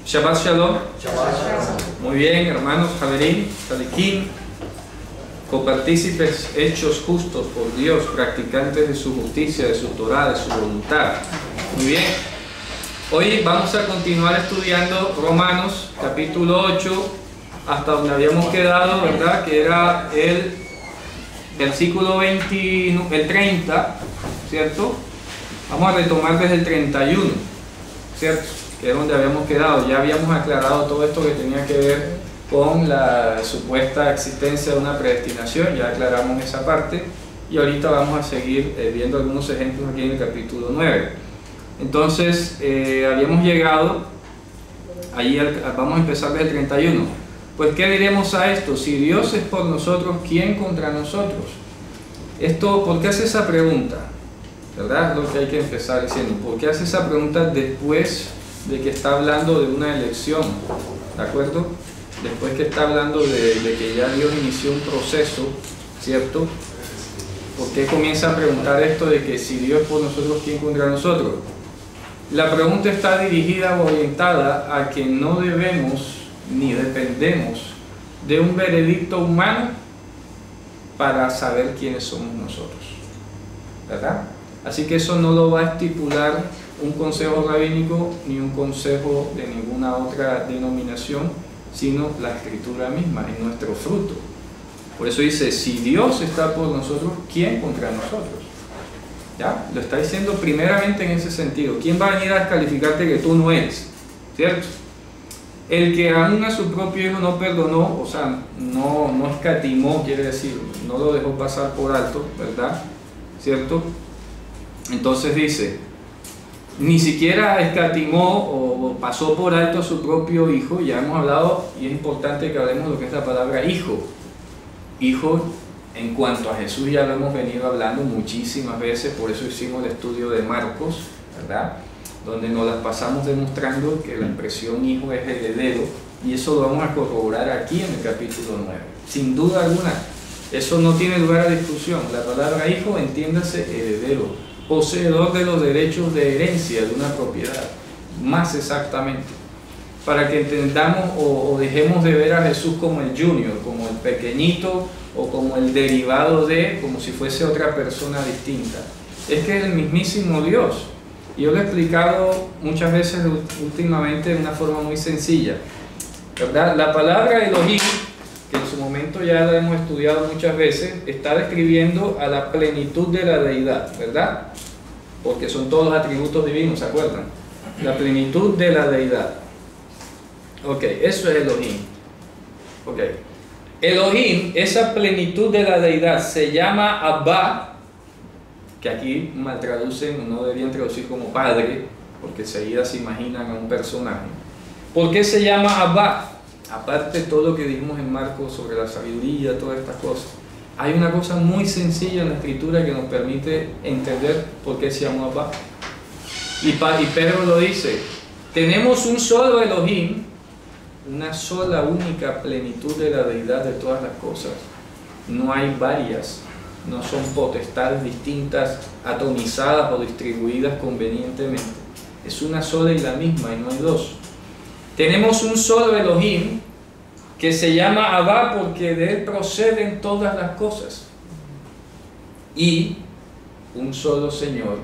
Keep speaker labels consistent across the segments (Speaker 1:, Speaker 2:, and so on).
Speaker 1: Shabbat Shalom.
Speaker 2: Shabbat Shalom.
Speaker 1: Muy bien, hermanos, Javerín, Saliquín, copartícipes hechos justos por Dios, practicantes de su justicia, de su Torah, de su voluntad. Muy bien. Hoy vamos a continuar estudiando Romanos, capítulo 8, hasta donde habíamos quedado, ¿verdad? Que era el versículo 30, ¿cierto? Vamos a retomar desde el 31, ¿cierto? Que es donde habíamos quedado. Ya habíamos aclarado todo esto que tenía que ver con la supuesta existencia de una predestinación, ya aclaramos esa parte, y ahorita vamos a seguir viendo algunos ejemplos aquí en el capítulo 9. Entonces, habíamos llegado, ahí vamos a empezar desde el 31. Pues, ¿qué diremos a esto? Si Dios es por nosotros, ¿quién contra nosotros? Esto, ¿por qué hace esa pregunta? ¿Verdad? Es lo que hay que empezar diciendo. ¿Por qué hace esa pregunta después de que está hablando de una elección? ¿De acuerdo? Después que está hablando de que ya Dios inició un proceso, ¿cierto? ¿Por qué comienza a preguntar esto de que si Dios es por nosotros, ¿quién contra nosotros? La pregunta está dirigida o orientada a que no debemos ni dependemos de un veredicto humano para saber quiénes somos nosotros, ¿verdad? Así que eso no lo va a estipular un consejo rabínico ni un consejo de ninguna otra denominación, sino la Escritura misma, en nuestro fruto. Por eso dice, si Dios está por nosotros, ¿quién contra nosotros? ¿Ya? Lo está diciendo primeramente en ese sentido. ¿Quién va a venir a descalificarte que tú no eres? ¿Cierto? El que aún a su propio hijo no perdonó, o sea, no escatimó, quiere decir, no lo dejó pasar por alto, ¿verdad? ¿Cierto? Entonces dice, ni siquiera escatimó o pasó por alto a su propio hijo. Ya hemos hablado, y es importante que hablemos de lo que es la palabra hijo. Hijo, en cuanto a Jesús, ya lo hemos venido hablando muchísimas veces, por eso hicimos el estudio de Marcos, ¿verdad? Donde nos las pasamos demostrando que la expresión hijo es heredero, y eso lo vamos a corroborar aquí en el capítulo 9. Sin duda alguna, eso no tiene lugar a discusión. La palabra hijo, entiéndase heredero, poseedor de los derechos de herencia de una propiedad, más exactamente, para que entendamos o dejemos de ver a Jesús como el junior, como el pequeñito, o como el derivado de, como si fuese otra persona distinta. Es que es el mismísimo Dios. Y yo lo he explicado muchas veces últimamente de una forma muy sencilla, ¿verdad? La palabra Elohim, que en su momento ya la hemos estudiado muchas veces, está describiendo a la plenitud de la deidad, ¿verdad? Porque son todos los atributos divinos, ¿se acuerdan? La plenitud de la deidad. Ok, eso es Elohim. Ok. Elohim, esa plenitud de la deidad, se llama Abba, que aquí mal traducen, no deberían traducir como padre, porque enseguida se imaginan a un personaje. ¿Por qué se llama Abba? Aparte de todo lo que dijimos en Marcos sobre la sabiduría, todas estas cosas, hay una cosa muy sencilla en la Escritura que nos permite entender por qué se llama Abba. Y Pedro lo dice, tenemos un solo Elohim, una sola única plenitud de la deidad de todas las cosas. No hay varias, no son potestades distintas, atomizadas o distribuidas convenientemente. Es una sola y la misma, y no hay dos. Tenemos un solo Elohim que se llama Abba porque de él proceden todas las cosas. Y un solo Señor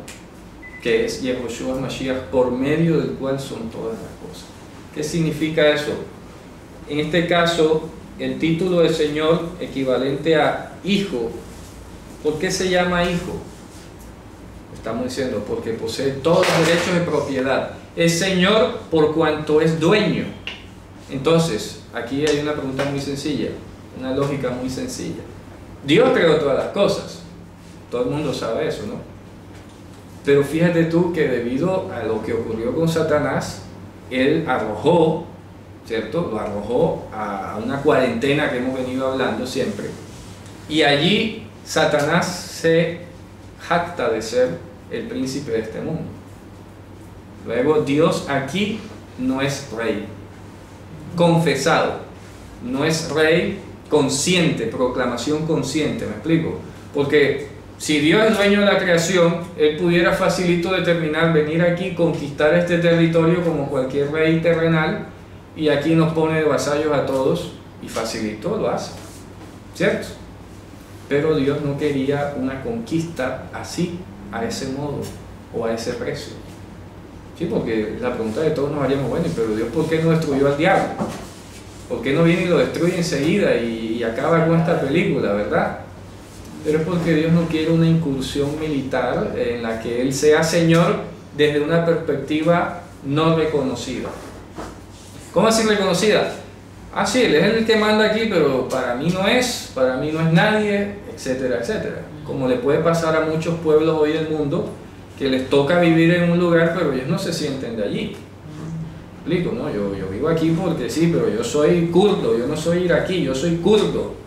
Speaker 1: que es Yehoshua Mashiach, por medio del cual son todas las cosas. ¿Qué significa eso? En este caso, el título de Señor equivalente a hijo. ¿Por qué se llama hijo? Estamos diciendo porque posee todos los derechos de propiedad. Es Señor por cuanto es dueño. Entonces, aquí hay una pregunta muy sencilla, una lógica muy sencilla. Dios creó todas las cosas. Todo el mundo sabe eso, ¿no? Pero fíjate tú que debido a lo que ocurrió con Satanás, él arrojó, ¿cierto? Lo arrojó a una cuarentena que hemos venido hablando siempre. Y allí Satanás se jacta de ser el príncipe de este mundo. Luego Dios aquí no es rey confesado, no es rey consciente, proclamación consciente, ¿me explico? Porque Si Dios es dueño de la creación, Él pudiera facilito determinar venir aquí, conquistar este territorio como cualquier rey terrenal, y aquí nos pone de vasallos a todos, y facilito lo hace, ¿cierto? Pero Dios no quería una conquista así, a ese modo, o a ese precio. Sí, porque la pregunta de todos nos haríamos, bueno, pero Dios, ¿por qué no destruyó al diablo? ¿Por qué no viene y lo destruye enseguida y acaba con esta película, verdad? Pero es porque Dios no quiere una incursión militar en la que Él sea Señor desde una perspectiva no reconocida. ¿Cómo así reconocida? Ah, sí, Él es el que manda aquí, pero para mí no es nadie, etcétera, etcétera. Como le puede pasar a muchos pueblos hoy del mundo, que les toca vivir en un lugar, pero ellos no se sienten de allí. ¿Explico? ¿No? Yo vivo aquí porque sí, pero yo soy kurdo, yo no soy iraquí, yo soy kurdo.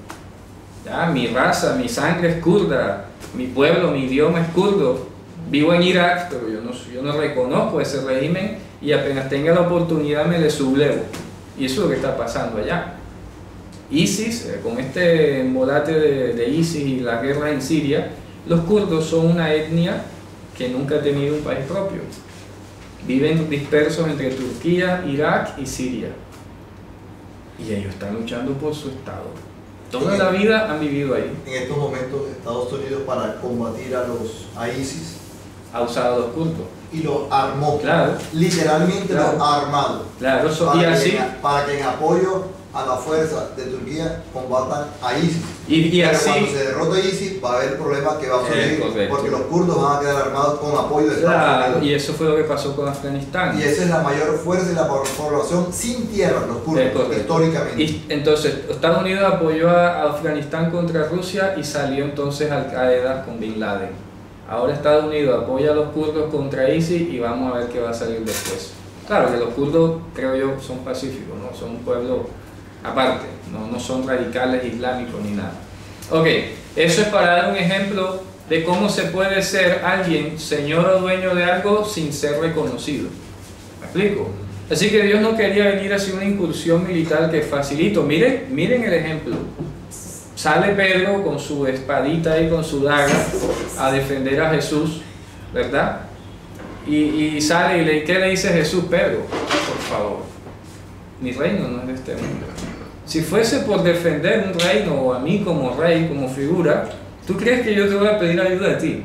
Speaker 1: ¿Ya? Mi raza, mi sangre es kurda, mi pueblo, mi idioma es kurdo. Vivo en Irak, pero yo no reconozco ese régimen y apenas tenga la oportunidad me le sublevo. Y eso es lo que está pasando allá. ISIS, con este embolate de ISIS y las guerras en Siria, los kurdos son una etnia que nunca ha tenido un país propio. Viven dispersos entre Turquía, Irak y Siria. Y ellos están luchando por su estado. Toda la vida han vivido ahí.
Speaker 2: En estos momentos, Estados Unidos, para combatir a ISIS,
Speaker 1: ha usado a los kurdos.
Speaker 2: Y los armó.
Speaker 1: Claro.
Speaker 2: Literalmente
Speaker 1: Claro.
Speaker 2: los ha armado.
Speaker 1: Claro,
Speaker 2: Para que en apoyo a la fuerza de Turquía combatan a ISIS.
Speaker 1: Y
Speaker 2: pero
Speaker 1: así,
Speaker 2: cuando se derrote ISIS va a haber problemas que va a surgir porque los kurdos van a quedar armados con apoyo de Estados
Speaker 1: claro,
Speaker 2: Unidos.
Speaker 1: y eso fue lo que pasó con Afganistán.
Speaker 2: Y esa es la mayor fuerza de la población sin tierra, los kurdos, históricamente.
Speaker 1: Y entonces Estados Unidos apoyó a Afganistán contra Rusia y salió entonces Al Qaeda con Bin Laden. Ahora Estados Unidos apoya a los kurdos contra ISIS y vamos a ver qué va a salir después. Claro que los kurdos, creo yo, son pacíficos, ¿no? Son un pueblo aparte, no son radicales islámicos ni nada. Ok, eso es para dar un ejemplo de cómo se puede ser alguien señor o dueño de algo sin ser reconocido. ¿Me explico? Así que Dios no quería venir a hacer una incursión militar que facilito. Miren el ejemplo. Sale Pedro con su espadita y con su daga a defender a Jesús, ¿verdad? Y sale y ¿qué le dice Jesús? Pedro, por favor, mi reino no es de este mundo. Si fuese por defender un reino o a mí como rey, como figura, ¿tú crees que yo te voy a pedir ayuda a ti?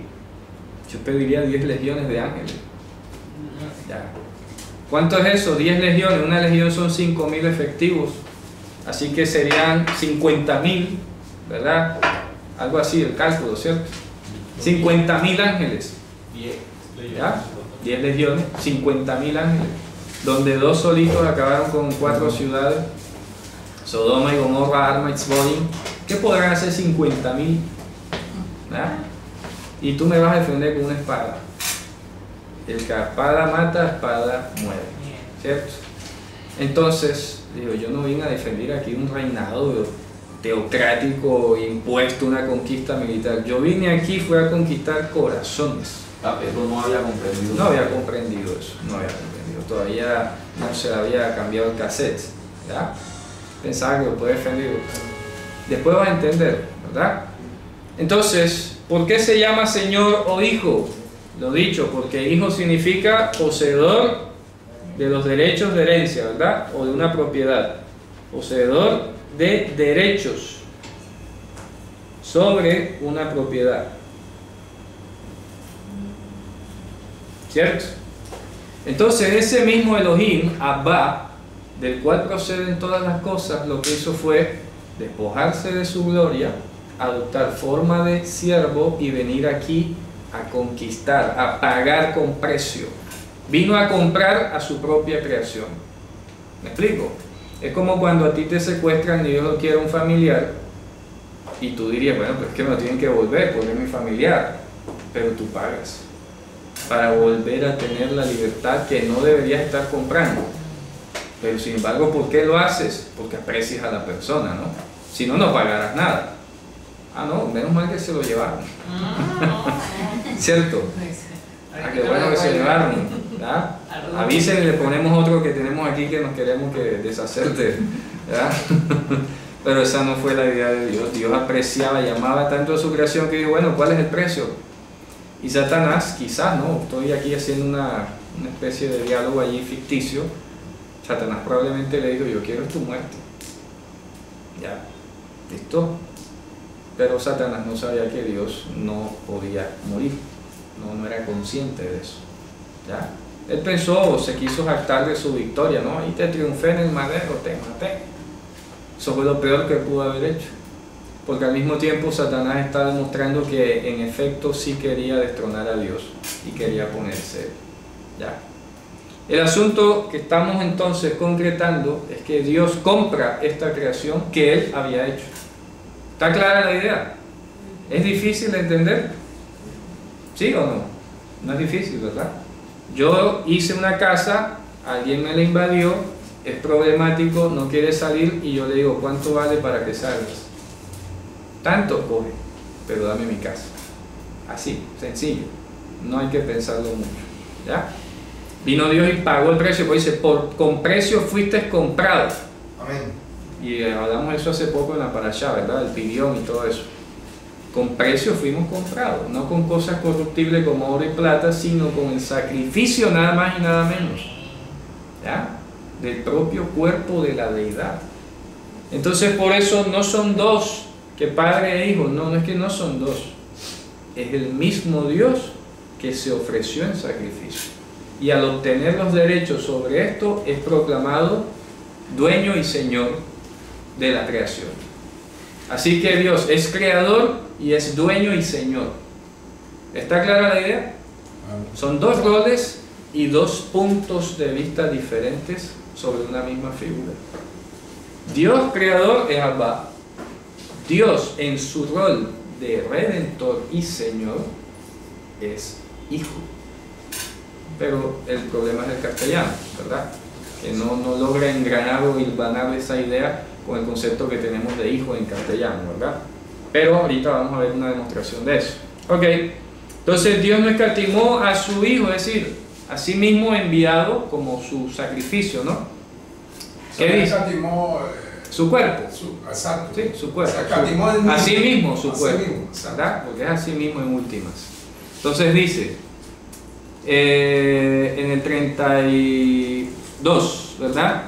Speaker 1: Yo pediría 10 legiones de ángeles. Ya. ¿Cuánto es eso? 10 legiones. Una legión son 5.000 efectivos. Así que serían 50.000, ¿verdad? Algo así, el cálculo, ¿cierto? 50.000 ángeles. ¿Ya? 10 legiones, 50.000 ángeles. Donde 2 solitos acabaron con 4 ciudades. Sodoma y Gomorra, Arma y Tzbodim. ¿Qué podrán hacer 50.000? ¿Verdad? Y tú me vas a defender con una espada. El que espada mata, espada muere. ¿Cierto? Entonces, digo, yo no vine a defender aquí un reinado teocrático impuesto, una conquista militar. Yo vine aquí fue a conquistar corazones.
Speaker 3: Pedro no había comprendido.
Speaker 1: No había comprendido eso, no había comprendido. Todavía no se había cambiado el cassette, ¿verdad? Pensaba que lo puede defender. Después vas a entender, ¿verdad? Entonces, ¿por qué se llama Señor o Hijo? Lo dicho, porque hijo significa poseedor de los derechos de herencia, ¿verdad? O de una propiedad. Poseedor de derechos sobre una propiedad. ¿Cierto? Entonces, ese mismo Elohim, Abba, del cual proceden todas las cosas, lo que hizo fue despojarse de su gloria, adoptar forma de siervo y venir aquí a conquistar, a pagar con precio. Vino a comprar a su propia creación. ¿Me explico? Es como cuando a ti te secuestran y Dios lo quiere un familiar y tú dirías, bueno, pues es que me lo tienen que devolver porque es mi familiar, pero tú pagas para volver a tener la libertad que no deberías estar comprando. Pero sin embargo, ¿por qué lo haces? Porque aprecias a la persona, ¿no? Si no, no pagarás nada. Ah, no, menos mal que se lo llevaron. ¿Cierto? Ah, qué bueno que se llevaron. ¿Verdad? Avisen y le ponemos otro que tenemos aquí que nos queremos que deshacerte. ¿Verdad? Pero esa no fue la idea de Dios. Dios apreciaba y amaba tanto a su creación que dijo, bueno, ¿cuál es el precio? Y Satanás, quizás, no, estoy aquí haciendo una especie de diálogo allí ficticio. Satanás probablemente le dijo, yo quiero tu muerte. Ya, listo. Pero Satanás no sabía que Dios no podía morir. No era consciente de eso. ¿Ya? Él pensó, se quiso jactar de su victoria, ¿no? Ahí te triunfé en el madero, te maté. Eso fue lo peor que pudo haber hecho. Porque al mismo tiempo Satanás está demostrando que en efecto sí quería destronar a Dios y quería ponerse. ¿Ya? El asunto que estamos entonces concretando es que Dios compra esta creación que Él había hecho. ¿Está clara la idea? ¿Es difícil de entender? ¿Sí o no? No es difícil, ¿verdad? Yo hice una casa, alguien me la invadió, es problemático, no quiere salir y yo le digo, ¿cuánto vale para que salgas? Tanto, coge, pero dame mi casa. Así, sencillo, no hay que pensarlo mucho. ¿Ya? Vino Dios y pagó el precio, pues dice, con precio fuiste comprado.
Speaker 2: Amén.
Speaker 1: Y hablamos eso hace poco en la parashá, ¿verdad? El pidión y todo eso. Con precio fuimos comprados, no con cosas corruptibles como oro y plata, sino con el sacrificio nada más y nada menos, ¿ya? Del propio cuerpo de la deidad. Entonces por eso no son dos, que padre e hijo, no es que no son dos, es el mismo Dios que se ofreció en sacrificio. Y al obtener los derechos sobre esto es proclamado dueño y señor de la creación. Así que Dios es creador y es dueño y señor. ¿Está clara la idea? Son dos roles y dos puntos de vista diferentes sobre una misma figura. Dios creador es Abba. Dios en su rol de redentor y señor es hijo. Pero el problema es el castellano, ¿verdad? Que no logra engranar o hilvanar esa idea con el concepto que tenemos de hijo en castellano, ¿verdad? Pero ahorita vamos a ver una demostración de eso. Ok, entonces Dios no escatimó a su hijo, es decir, a sí mismo enviado como su sacrificio, ¿no? ¿Qué dice?
Speaker 4: Escatimó
Speaker 1: su cuerpo.
Speaker 4: Exacto.
Speaker 1: Sí, su cuerpo.
Speaker 4: A
Speaker 1: sí mismo su cuerpo,
Speaker 4: mismo,
Speaker 1: ¿verdad? Porque es a sí mismo en últimas. Entonces dice, en el 32, ¿verdad?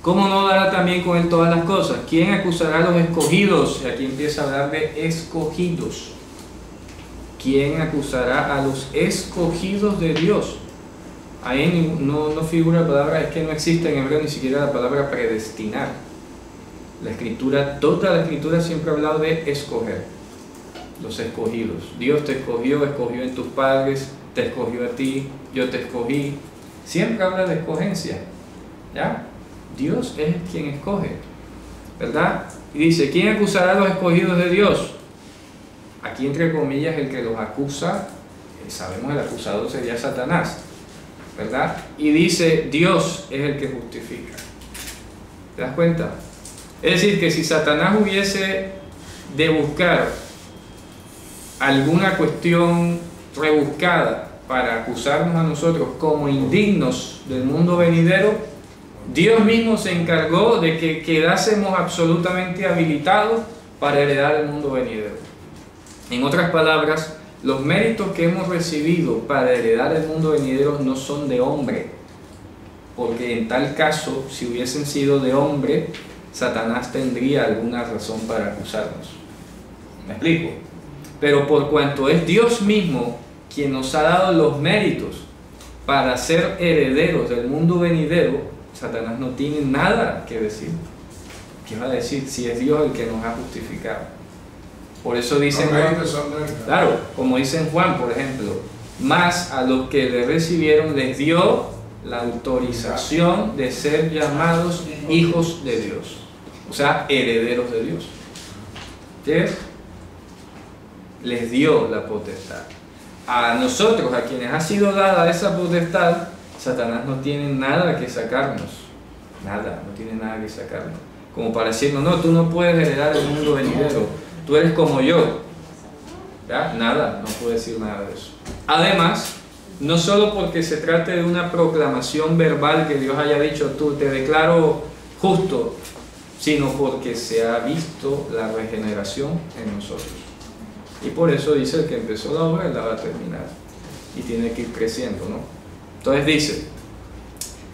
Speaker 1: ¿Cómo no dará también con él todas las cosas? ¿Quién acusará a los escogidos? Y aquí empieza a hablar de escogidos. ¿Quién acusará a los escogidos de Dios? Ahí no figura la palabra, es que no existe en hebreo ni siquiera la palabra predestinar. La escritura, toda la escritura siempre ha hablado de escoger. Los escogidos. Dios te escogió en tus padres, te escogió a ti, yo te escogí. Siempre habla de escogencia. ¿Ya? Dios es quien escoge, ¿verdad? Y dice, ¿quién acusará a los escogidos de Dios? Aquí entre comillas el que los acusa, sabemos el acusador sería Satanás, ¿verdad? Y dice, Dios es el que justifica. ¿Te das cuenta? Es decir, que si Satanás hubiese de buscar alguna cuestión rebuscada para acusarnos a nosotros como indignos del mundo venidero, Dios mismo se encargó de que quedásemos absolutamente habilitados para heredar el mundo venidero. En otras palabras, los méritos que hemos recibido para heredar el mundo venidero no son de hombre, porque en tal caso, si hubiesen sido de hombre, Satanás tendría alguna razón para acusarnos. ¿Me explico? Pero por cuanto es Dios mismo quien nos ha dado los méritos para ser herederos del mundo venidero, Satanás no tiene nada que decir. ¿Qué va a decir si es Dios el que nos ha justificado? Por eso dicen Juan, claro, como dice en Juan, por ejemplo, más a los que le recibieron les dio la autorización de ser llamados hijos de Dios, o sea, herederos de Dios. ¿Entiendes? Les dio la potestad. A nosotros, a quienes ha sido dada esa potestad, Satanás no tiene nada que sacarnos, nada, no tiene nada que sacarnos, como para decirnos, no, tú no puedes heredar el mundo venidero, tú eres como yo, ¿ya? Nada, no puede decir nada de eso. Además, no solo porque se trate de una proclamación verbal que Dios haya dicho, tú te declaro justo, sino porque se ha visto la regeneración en nosotros. Y por eso dice, el que empezó la obra, él la va a terminar. Y tiene que ir creciendo, ¿no? Entonces dice,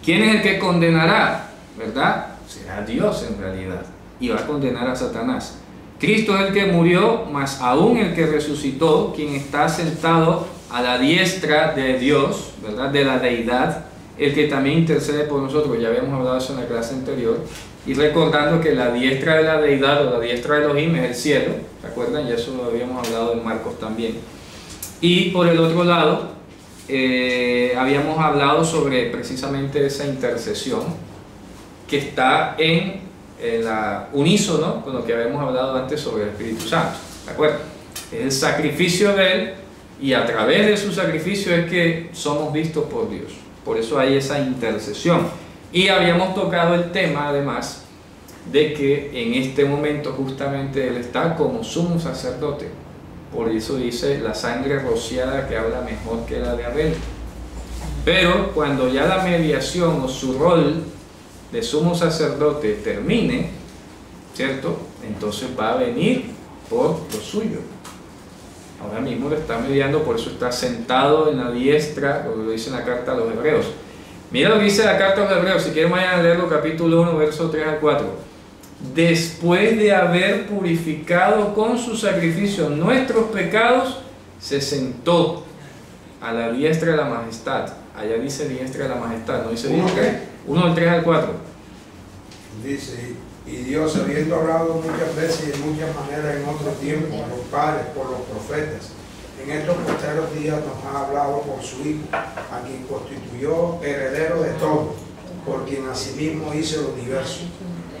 Speaker 1: ¿quién es el que condenará? ¿Verdad? Será Dios en realidad. Y va a condenar a Satanás. Cristo es el que murió, mas aún el que resucitó, quien está sentado a la diestra de Dios, ¿verdad? De la deidad, el que también intercede por nosotros. Ya habíamos hablado de eso en la clase anterior. Y recordando que la diestra de la deidad o la diestra de Elohim es el cielo, ¿se acuerdan? Ya eso lo habíamos hablado en Marcos también. Y por el otro lado, habíamos hablado sobre precisamente esa intercesión que está en la unísono con lo que habíamos hablado antes sobre el Espíritu Santo, ¿de acuerdo? Es el sacrificio de Él, y a través de su sacrificio es que somos vistos por Dios. Por eso hay esa intercesión. Y habíamos tocado el tema además de que en este momento justamente Él está como sumo sacerdote. Por eso dice la sangre rociada que habla mejor que la de Abel. Pero cuando ya la mediación o su rol de sumo sacerdote termine, ¿cierto? Entonces va a venir por lo suyo. Ahora mismo lo está mediando, por eso está sentado en la diestra, como lo dice en la carta a los Hebreos. Mira lo que dice la carta a los Hebreos, si quieren vayan a leerlo, capítulo 1, versos 3 al 4. Después de haber purificado con su sacrificio nuestros pecados, se sentó a la diestra de la majestad. Allá dice diestra de la majestad, no dice diestra. 1 del 3 al 4.
Speaker 4: Dice, y Dios, habiendo hablado muchas veces y de muchas maneras en otro tiempo a los padres por los profetas, en estos postreros días nos ha hablado por su Hijo, a quien constituyó heredero de todo, por quien asimismo hizo el universo,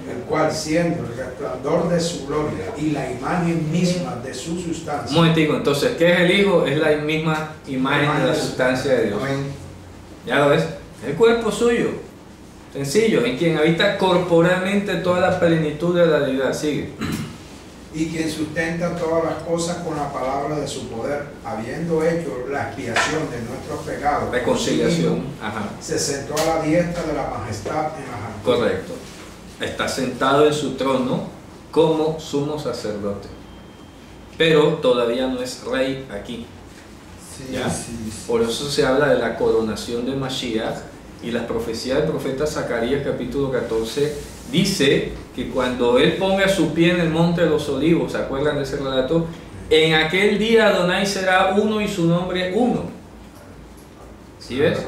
Speaker 4: el cual, siendo el resplandor de su gloria y la imagen misma de su sustancia.
Speaker 1: Un momentico, entonces, ¿qué es el Hijo? Es la misma imagen de la sustancia de Dios. ¿Ya lo ves? Es el cuerpo suyo, sencillo, en quien habita corporalmente toda la plenitud de la deidad. Sigue.
Speaker 4: Y quien sustenta todas las cosas con la palabra de su poder, habiendo hecho la expiación de nuestros pecados.
Speaker 1: Reconciliación. Ajá.
Speaker 4: Se sentó a la diestra de la majestad en las alturas.
Speaker 1: Correcto. Está sentado en su trono como sumo sacerdote. Pero todavía no es rey aquí. ¿Ya? Por eso se habla de la coronación de Mashiach, y las profecías del profeta Zacarías capítulo 14 dice que cuando él ponga su pie en el monte de los olivos, ¿se acuerdan de ese relato? En aquel día Adonai será uno y su nombre uno. ¿Sí ves?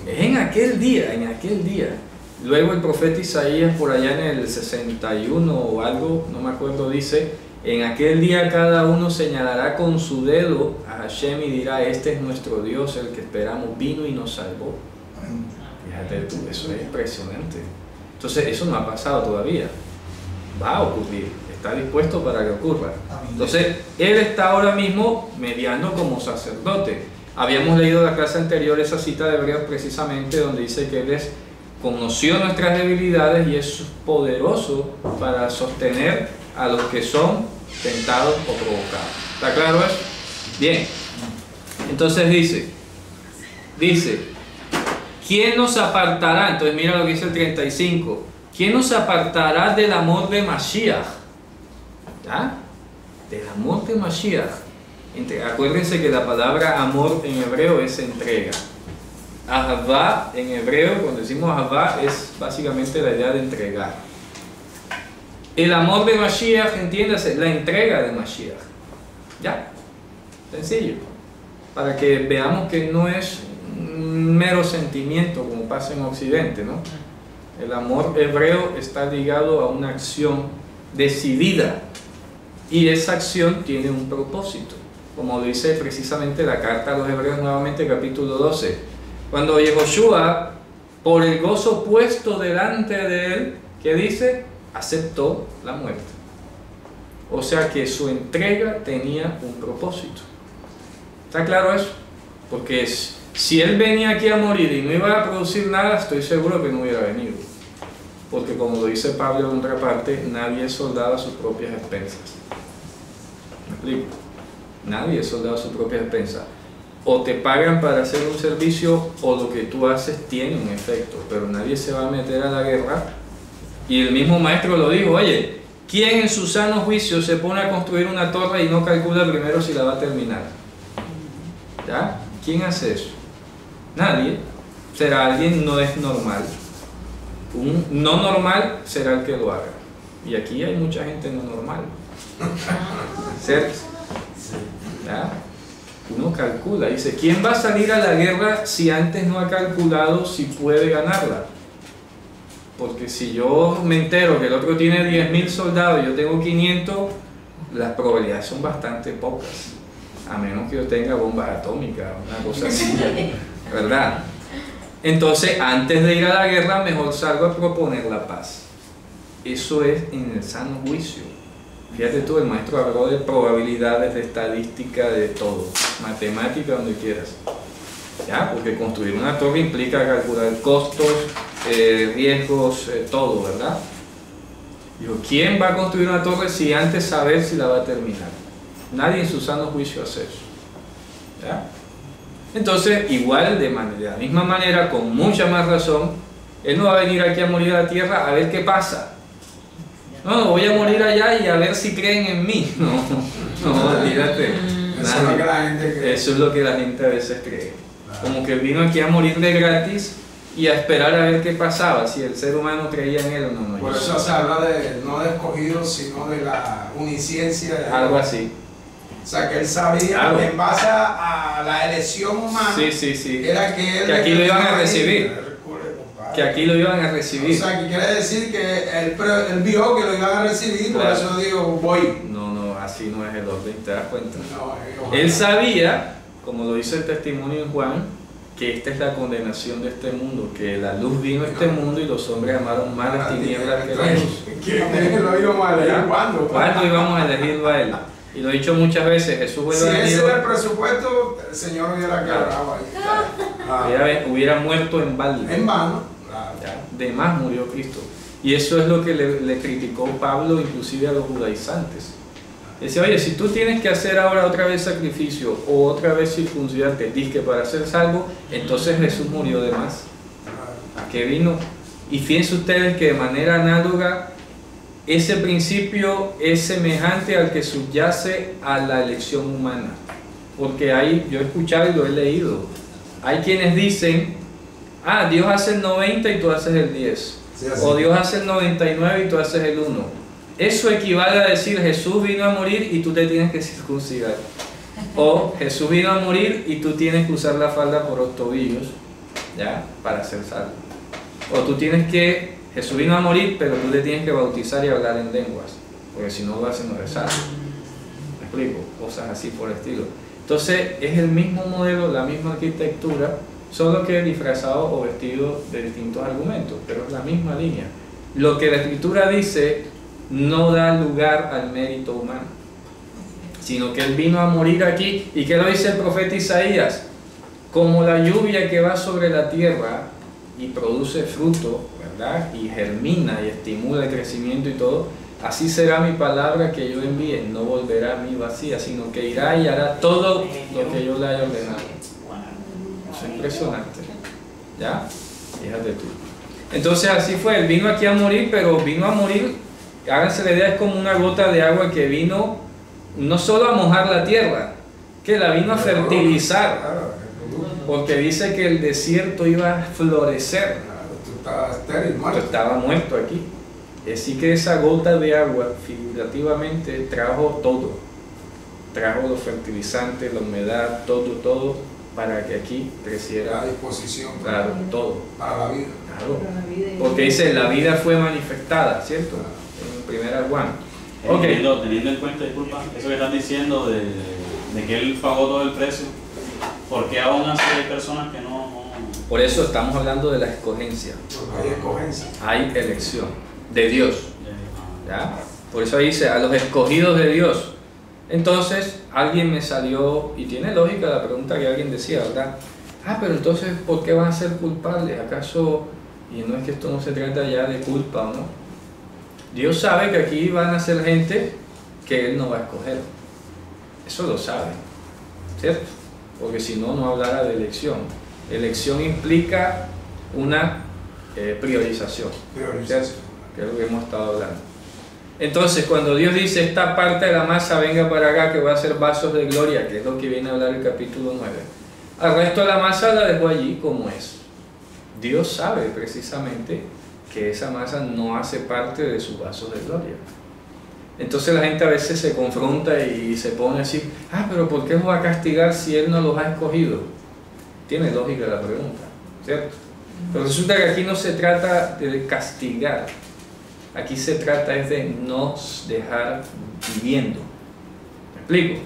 Speaker 1: Es en aquel día, en aquel día. Luego el profeta Isaías por allá en el 61 o algo, no me acuerdo, dice: en aquel día cada uno señalará con su dedo a Hashem y dirá: este es nuestro Dios, el que esperamos, vino y nos salvó. Fíjate tú, eso es impresionante. Entonces eso no ha pasado todavía, va a ocurrir, está dispuesto para que ocurra. Entonces Él está ahora mismo mediando como sacerdote. Habíamos leído en la clase anterior esa cita de Hebreos precisamente, donde dice que Él conoció nuestras debilidades y es poderoso para sostener a los que son tentados o provocados. ¿Está claro eso? Bien. Entonces dice, ¿quién nos apartará? Entonces mira lo que dice el 35. ¿Quién nos apartará del amor de Mashiach? ¿Ya? Del amor de Mashiach. Acuérdense que la palabra amor en hebreo es entrega. Ahavá en hebreo, cuando decimos ahavá, es básicamente la idea de entregar. El amor de Mashiach, entiéndase, la entrega de Mashiach. ¿Ya? Sencillo. Para que veamos que no es un mero sentimiento como pasa en Occidente, ¿no? El amor hebreo está ligado a una acción decidida, y esa acción tiene un propósito, como lo dice precisamente la carta a los Hebreos nuevamente, capítulo 12, cuando Yehoshua, por el gozo puesto delante de él, ¿qué dice? Aceptó la muerte. O sea que su entrega tenía un propósito. ¿Está claro eso? Porque si él venía aquí a morir y no iba a producir nada, estoy seguro que no hubiera venido. Porque como lo dice Pablo en otra parte, nadie es soldado a sus propias expensas. ¿Me explico? Nadie es soldado a sus propias expensas. O te pagan para hacer un servicio, o lo que tú haces tiene un efecto, pero nadie se va a meter a la guerra Y el mismo maestro lo dijo, oye, ¿quién en su sano juicio se pone a construir una torre y no calcula primero si la va a terminar? ¿Ya? ¿Quién hace eso? Nadie. Será alguien no es normal. Un no normal será el que lo haga. Y aquí hay mucha gente no normal. ¿Cierto? ¿Ya? Uno calcula, dice, ¿quién va a salir a la guerra si antes no ha calculado si puede ganarla? Porque si yo me entero que el otro tiene 10.000 soldados y yo tengo 500, las probabilidades son bastante pocas. A menos que yo tenga bombas atómicas, una cosa así, ¿verdad? Entonces, antes de ir a la guerra, mejor salgo a proponer la paz. Eso es en el sano juicio. Fíjate tú, el maestro habló de probabilidades, de estadística, de todo, matemática, donde quieras. ¿Ya? Porque construir una torre implica calcular costos, riesgos, todo, ¿verdad? Digo, ¿quién va a construir una torre si antes saber si la va a terminar? Nadie en su sano juicio hace eso. ¿Ya? Entonces, igual, de la misma manera, con mucha más razón, él no va a venir aquí a morir a la tierra a ver qué pasa. No, voy a morir allá y a ver si creen en mí. No, olvídate. Eso es lo que la gente a veces cree. Como que vino aquí a morir de gratis y a esperar a ver qué pasaba, si el ser humano creía en él o no.
Speaker 4: Por eso se habla de no de escogidos, sino de la uniciencia.
Speaker 1: Algo así.
Speaker 4: O sea, que él sabía que en base a la elección humana,
Speaker 1: era que aquí lo iban a recibir. Que aquí lo iban a recibir.
Speaker 4: O sea, que quiere decir que él vio que lo iban a recibir, claro. Por eso digo, voy.
Speaker 1: No, así no es el orden, ¿te das cuenta? No, él sabía, como lo dice el testimonio en Juan, que esta es la condenación de este mundo, que la luz vino a este mundo y los hombres amaron más las tinieblas que la luz.
Speaker 4: ¿Quién lo íbamos a elegir?
Speaker 1: ¿Cuándo íbamos a elegirlo a él? Y lo he dicho muchas veces, Jesús
Speaker 4: si ese era el presupuesto, el Señor hubiera quebrado ahí.
Speaker 1: Hubiera muerto en balde.
Speaker 4: En vano.
Speaker 1: Ya, de más murió Cristo. Y eso es lo que le criticó Pablo inclusive a los judaizantes. Decía, oye, si tú tienes que hacer ahora otra vez sacrificio o otra vez circuncidarte, dizque para ser salvo, entonces Jesús murió de más. ¿A qué vino? Y fíjense ustedes que de manera análoga ese principio es semejante al que subyace a la elección humana. Porque yo he escuchado y lo he leído. Hay quienes dicen, Dios hace el 90 y tú haces el 10. Sí, o Dios hace el 99 y tú haces el 1. Eso equivale a decir Jesús vino a morir y tú te tienes que circuncidar. O Jesús vino a morir y tú tienes que usar la falda por los tobillos, ¿ya? Para ser salvo. O tú Jesús vino a morir, pero tú te tienes que bautizar y hablar en lenguas, porque si no lo haces no eres salvo. ¿Me explico? Cosas así por el estilo. Entonces es el mismo modelo, la misma arquitectura, solo que disfrazado o vestido de distintos argumentos, pero es la misma línea. Lo que la Escritura dice no da lugar al mérito humano, sino que Él vino a morir aquí. ¿Y qué lo dice el profeta Isaías? Como la lluvia que va sobre la tierra y produce fruto, ¿verdad? Y germina y estimula el crecimiento y todo, así será mi palabra que yo envíe, no volverá a mí vacía, sino que irá y hará todo lo que yo le haya ordenado. Eso es impresionante, ¿ya? Fíjate tú. Entonces así fue, Él vino aquí a morir, pero vino a morir, háganse la idea, es como una gota de agua que vino no solo a mojar la tierra, que la vino a fertilizar, porque dice que el desierto iba a florecer. Tú estabas muerto aquí. Así que esa gota de agua figurativamente trajo todo, trajo los fertilizantes, la humedad, todo para que aquí creciera
Speaker 4: a disposición,
Speaker 1: claro, todo
Speaker 4: para la vida,
Speaker 1: claro. Porque dice la vida fue manifestada, ¿cierto? En primera Juan.
Speaker 3: Teniendo en cuenta, disculpa, eso que están diciendo de que él pagó todo el precio, ¿por qué aún así hay personas que no?
Speaker 1: Por eso estamos hablando de la escogencia.
Speaker 4: Hay escogencia,
Speaker 1: hay elección de Dios, ¿ya? Por eso dice a los escogidos de Dios. Entonces alguien me salió, y tiene lógica la pregunta que alguien decía, ¿verdad? Pero entonces ¿por qué van a ser culpables? ¿Acaso? Y no es que esto no se trata ya de culpa o no. Dios sabe que aquí van a ser gente que Él no va a escoger. Eso lo sabe, ¿cierto? Porque si no, no hablara de elección. Elección implica una priorización. que es lo que hemos estado hablando. Entonces, cuando Dios dice esta parte de la masa venga para acá que va a ser vasos de gloria, que es lo que viene a hablar el capítulo 9, al resto de la masa la dejó allí como es. Dios sabe precisamente que esa masa no hace parte de sus vasos de gloria. Entonces la gente a veces se confronta y se pone así, pero ¿por qué los va a castigar si Él no los ha escogido? Tiene lógica la pregunta, ¿cierto? Pero resulta que aquí no se trata de castigar, aquí se trata es de nos dejar viviendo. ¿Me explico?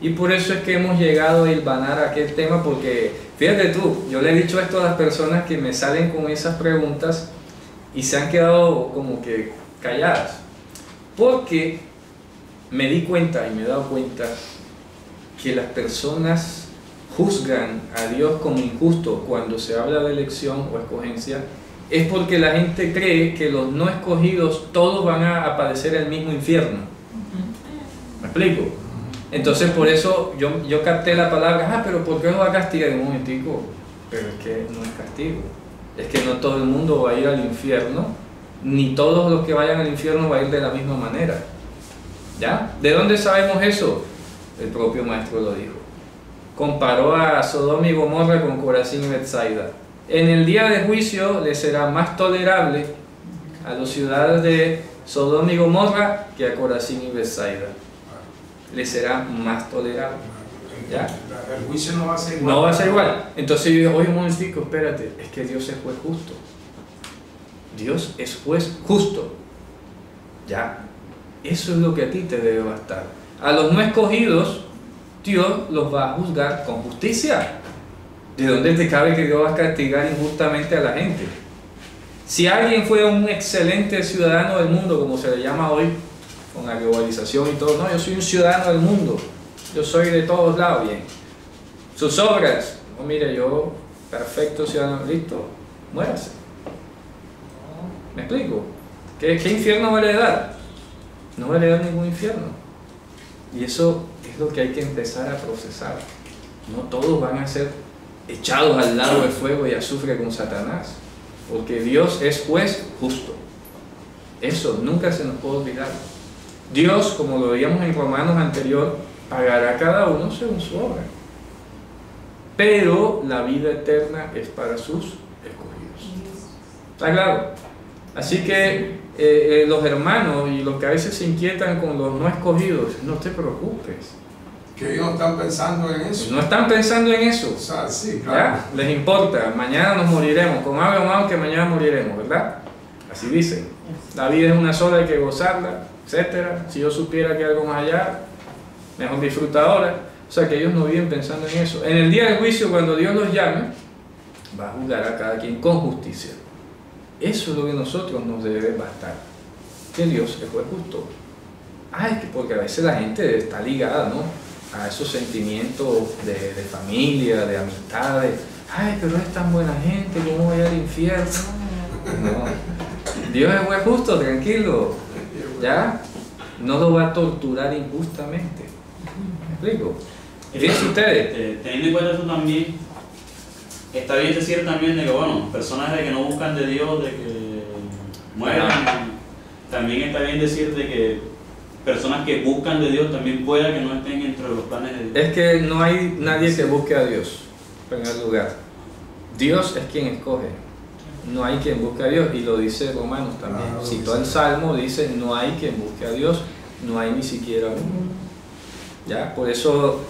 Speaker 1: Y por eso es que hemos llegado a hilvanar aquel tema, porque fíjate tú, yo le he dicho esto a las personas que me salen con esas preguntas y se han quedado como que calladas, porque me di cuenta y me he dado cuenta que las personas juzgan a Dios como injusto cuando se habla de elección o escogencia, es porque la gente cree que los no escogidos todos van a padecer el mismo infierno. ¿Me explico? Entonces por eso yo capté la palabra, pero ¿por qué los va a castigar? Un momentico, pero es que no es castigo, es que no todo el mundo va a ir al infierno, ni todos los que vayan al infierno va a ir de la misma manera. ¿Ya? ¿De dónde sabemos eso? El propio maestro lo dijo. Comparó a Sodoma y Gomorra con Corazín y Betsaida. En el día de juicio le será más tolerable a los ciudadanos de Sodoma y Gomorra que a Corazín y Betsaida. Le será más tolerable. ¿Ya?
Speaker 4: El juicio no va a ser igual.
Speaker 1: No va a ser igual. Entonces yo digo, oye, un momentico, espérate, es que Dios es juez justo. Dios es juez justo. ¿Ya? Eso es lo que a ti te debe bastar. A los no escogidos, Dios los va a juzgar con justicia. ¿De dónde te cabe que Dios va a castigar injustamente a la gente? Si alguien fue un excelente ciudadano del mundo, como se le llama hoy, con la globalización y todo, no, yo soy un ciudadano del mundo, yo soy de todos lados, bien. Sus obras, no, mire, yo, perfecto ciudadano, listo, muérase. ¿Me explico? ¿Qué infierno va a heredar? No va a heredar ningún infierno. Y eso es lo que hay que empezar a procesar. No todos van a ser echados al lago de fuego y azufre con Satanás, porque Dios es juez justo. Eso nunca se nos puede olvidar. Dios, como lo veíamos en Romanos anterior, pagará a cada uno según su obra, pero la vida eterna es para sus escogidos. ¿Está claro? Así que los hermanos y los que a veces se inquietan con los no escogidos, no te preocupes.
Speaker 4: Que ellos no están pensando en eso.
Speaker 1: No están pensando en eso.
Speaker 4: O sea, sí, claro.
Speaker 1: ¿Ya? Les importa, mañana nos moriremos, con ave o mao que mañana moriremos, ¿verdad? Así dicen. La vida es una sola, hay que gozarla, etcétera. Si yo supiera que hay algo más allá, mejor disfruta ahora. O sea que ellos no viven pensando en eso. En el día del juicio, cuando Dios los llame, va a juzgar a cada quien con justicia. Eso es lo que a nosotros nos debe bastar. Que Dios es juez justo. Porque a veces la gente está ligada, ¿no?, a esos sentimientos de familia, de amistades. Pero es tan buena gente, ¿cómo voy al infierno? No. Dios es juez justo, tranquilo. ¿Ya? No lo va a torturar injustamente. ¿Me explico? Fíjense ustedes.
Speaker 3: Teniendo en cuenta eso también, está bien decir también de que, bueno, personas de que no buscan de Dios, de que mueran. También está bien decir de que personas que buscan de Dios también pueda que no estén entre los planes de Dios.
Speaker 1: Es que no hay nadie que busque a Dios, en primer lugar. Dios es quien escoge. No hay quien busque a Dios, y lo dice Romanos también. Citó el Salmo, dice, no hay quien busque a Dios, no hay ni siquiera uno. ¿Ya? Por eso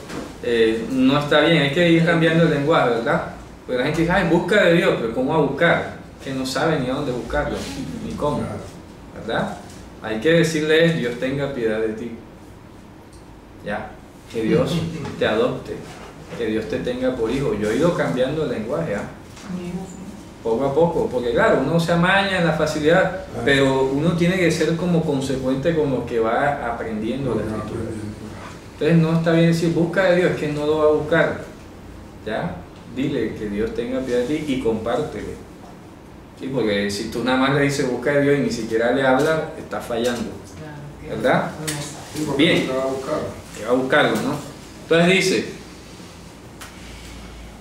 Speaker 1: no está bien, hay que ir cambiando el lenguaje, ¿verdad? Porque la gente dice, busca de Dios, pero ¿cómo va a buscar? Que no sabe ni a dónde buscarlo, ni cómo, ¿verdad? Hay que decirle, Dios tenga piedad de ti. ¿Ya? Que Dios te adopte, que Dios te tenga por hijo. Yo he ido cambiando el lenguaje, poco a poco, porque claro, uno se amaña en la facilidad, pero uno tiene que ser como consecuente con lo que va aprendiendo de la Escritura. Entonces no está bien decir, busca de Dios, es que no lo va a buscar. ¿Ya? Dile que Dios tenga piedad de ti y compártele. Sí, porque si tú nada más le dices busca de Dios y ni siquiera le hablas, estás fallando, ¿verdad? Bien, que va a buscarlo, ¿no? Entonces dice,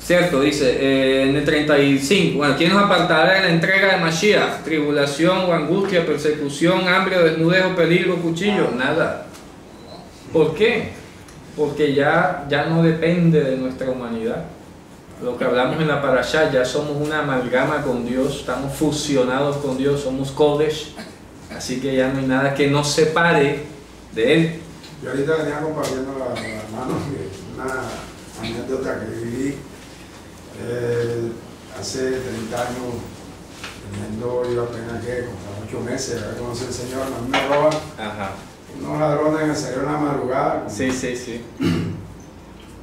Speaker 1: Cierto, dice en el 35, bueno, ¿quién nos apartará de la entrega de Mashiach? Tribulación o angustia, persecución, hambre o desnudez o peligro, cuchillo, nada. ¿Por qué? Porque ya no depende de nuestra humanidad. Lo que hablamos en la parashá, ya somos una amalgama con Dios, estamos fusionados con Dios, somos Kodesh, así que ya no hay nada que nos separe de Él.
Speaker 4: Yo ahorita venía compartiendo a hermanos una anécdota que viví hace 30 años, teniendo yo apenas que como 8 meses, había conocido al Señor, a mí me roban.
Speaker 1: Ajá.
Speaker 4: Unos ladrones me salieron en la madrugada.
Speaker 1: Sí.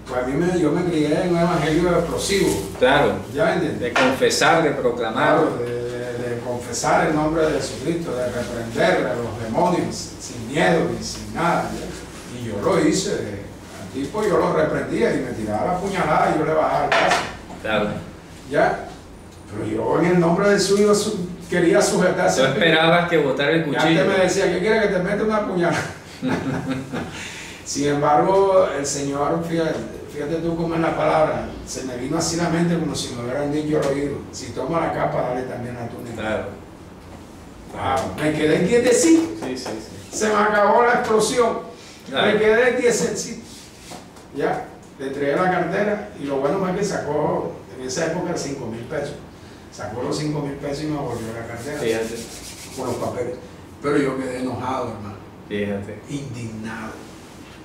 Speaker 4: Pues a mí yo me crié en un evangelio explosivo.
Speaker 1: Claro.
Speaker 4: ¿Ya me entiendes?
Speaker 1: De confesar, de proclamar.
Speaker 4: Claro, de confesar el nombre de Jesucristo, de reprender a los demonios sin miedo y sin nada. ¿ya? Y yo lo hice. Al tipo yo lo reprendía y me tiraba la puñalada y yo le bajaba el brazo.
Speaker 1: Claro.
Speaker 4: ¿Ya? Pero yo en el nombre de suyo quería sujetarse.
Speaker 1: Tú esperabas que botara el
Speaker 4: Y
Speaker 1: cuchillo.
Speaker 4: antes me decía, ¿qué quiere que te meta una puñalada? Sin embargo, el Señor, fíjate tú cómo es la palabra, se me vino así la mente como si me hubieran dicho al oído, si toma la capa, dale también la túnica.
Speaker 1: Claro.
Speaker 4: Wow, me quedé quietecito,
Speaker 1: Sí.
Speaker 4: se me acabó la explosión,
Speaker 1: Claro.
Speaker 4: me quedé quietecito. Ya, le entregué la cartera y lo bueno fue que sacó, en esa época, 5,000 pesos. Sacó los 5,000 pesos y me volvió la cartera.
Speaker 1: Fíjate.
Speaker 4: Con los papeles. Pero yo quedé enojado, hermano.
Speaker 1: Fíjate.
Speaker 4: Indignado.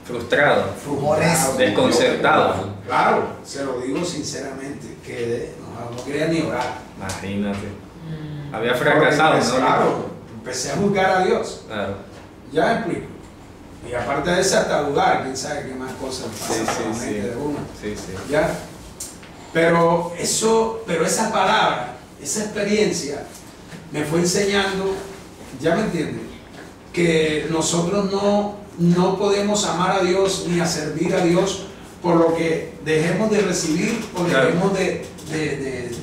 Speaker 1: Frustrado.
Speaker 2: Molesto.
Speaker 1: Desconcertado.
Speaker 4: Claro, se lo digo sinceramente, quedé enojado, no quería ni orar.
Speaker 1: Imagínate. Había fracasado,
Speaker 4: Porque,
Speaker 1: ¿no?
Speaker 4: claro, empecé a juzgar a Dios.
Speaker 1: Claro.
Speaker 4: Ya me explico. Y aparte de eso, hasta dudar, quién sabe qué más cosas pasan por la mente de uno.
Speaker 1: Sí.
Speaker 4: ¿Ya? Pero esa palabra, esa experiencia, me fue enseñando, ¿ya me entiendes? Que nosotros no podemos amar a Dios ni a servir a Dios por lo que dejemos de recibir o dejemos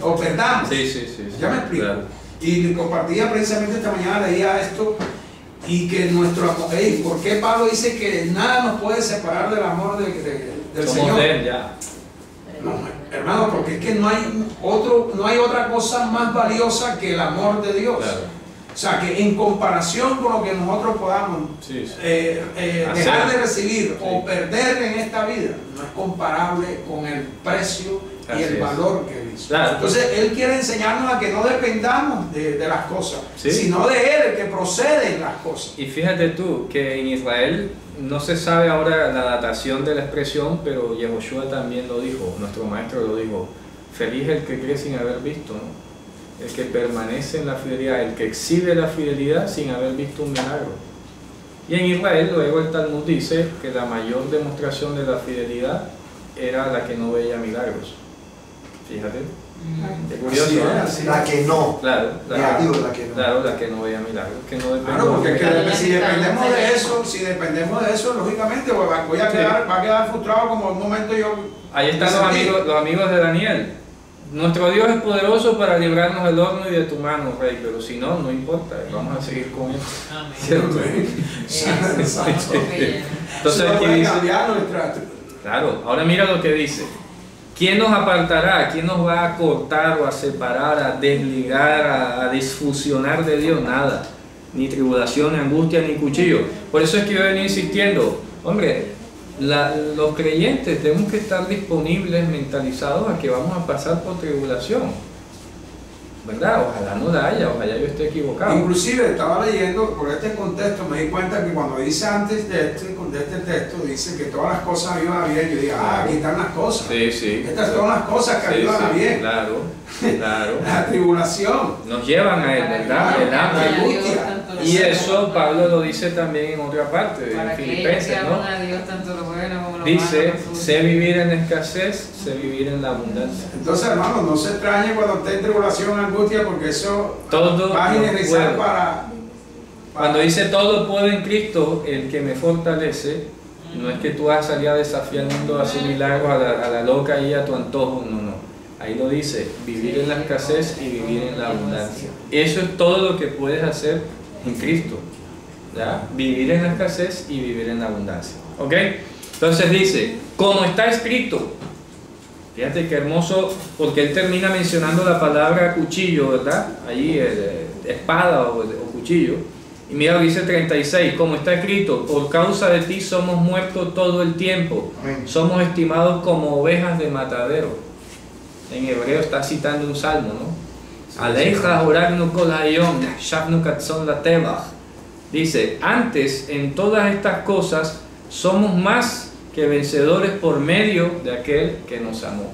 Speaker 4: o perdamos.
Speaker 1: Sí.
Speaker 4: ¿Ya me explico?
Speaker 1: Claro.
Speaker 4: Y compartía precisamente esta mañana, leía esto, y que nuestro amor, ¿por qué Pablo dice que nada nos puede separar del amor del
Speaker 1: Somos
Speaker 4: Señor?
Speaker 1: de Él ya.
Speaker 4: No, hermano, porque es que no hay otra cosa más valiosa que el amor de Dios.
Speaker 1: Claro.
Speaker 4: O sea, que en comparación con lo que nosotros podamos dejar de recibir o perder en esta vida, no es comparable con el precio y el valor que hizo.
Speaker 1: Claro.
Speaker 4: Entonces, Él quiere enseñarnos a que no dependamos de las cosas,
Speaker 1: Sí.
Speaker 4: sino de Él, el que procede en las cosas.
Speaker 1: Y fíjate tú que en Israel no se sabe ahora la datación de la expresión, pero Yehoshua también lo dijo, nuestro maestro lo dijo, feliz el que cree sin haber visto, ¿no? El que permanece en la fidelidad, el que exhibe la fidelidad sin haber visto un milagro. Y en Israel luego el Talmud dice que la mayor demostración de la fidelidad era la que no veía milagros. Fíjate. Qué curioso,
Speaker 4: Así
Speaker 1: ¿no?
Speaker 4: es.
Speaker 2: La que no.
Speaker 1: Claro,
Speaker 2: Negativo, la que no.
Speaker 1: Claro, la que no veía milagros, que no depende.
Speaker 4: Claro, porque es que si
Speaker 5: Sí.
Speaker 4: dependemos de eso, lógicamente va a quedar frustrado como un momento yo.
Speaker 1: Ahí están los amigos de Daniel. Nuestro Dios es poderoso para librarnos del horno y de tu mano, Rey, pero si no, no importa, vamos a seguir con él.
Speaker 5: Amén.
Speaker 1: ¿Cierto? Entonces aquí dice, claro, ahora mira lo que dice. ¿Quién nos apartará? ¿Quién nos va a cortar o a separar, a desligar, a desfusionar de Dios? Nada. Ni tribulación, ni angustia, ni cuchillo. Por eso es que yo venía insistiendo, hombre, los creyentes tenemos que estar disponibles, mentalizados a que vamos a pasar por tribulación. ¿Verdad? Ojalá no la haya, ojalá yo esté equivocado.
Speaker 4: Inclusive estaba leyendo por este contexto, me di cuenta que cuando dice antes de este texto, dice que todas las cosas ayudan bien. Yo digo, aquí están las cosas.
Speaker 1: Sí.
Speaker 4: Estas son las cosas que ayudan a bien.
Speaker 1: Claro.
Speaker 4: La tribulación.
Speaker 1: Nos llevan a él, ¿verdad? El hambre. Y eso Pablo lo dice también en otra parte, en Filipenses, ¿no? Dice, sé vivir en escasez, sé vivir en la abundancia.
Speaker 4: Entonces, hermano, no se extrañe cuando esté en tribulación, angustia, porque eso
Speaker 1: Todo
Speaker 4: va a generalizar
Speaker 1: puedo. Cuando dice todo puedo en Cristo, el que me fortalece, no es que tú vas a salir a desafiar el mundo a hacer milagros a la loca y a tu antojo, no. Ahí lo dice, vivir en la escasez y vivir en la abundancia. Eso es todo lo que puedes hacer en Cristo, ¿ya? Vivir en la escasez y vivir en la abundancia, ¿ok? Entonces dice, como está escrito, Fíjate qué hermoso, porque él termina mencionando la palabra cuchillo, ¿verdad? Allí, espada o cuchillo. Y mira lo que dice 36, como está escrito, por causa de ti somos muertos todo el tiempo.
Speaker 2: Amén.
Speaker 1: Somos estimados como ovejas de matadero. En hebreo está citando un salmo, ¿no? Aleja oragnu kol hayom, shavnu katzon latevach. Dice, antes en todas estas cosas somos más que vencedores por medio de aquel que nos amó.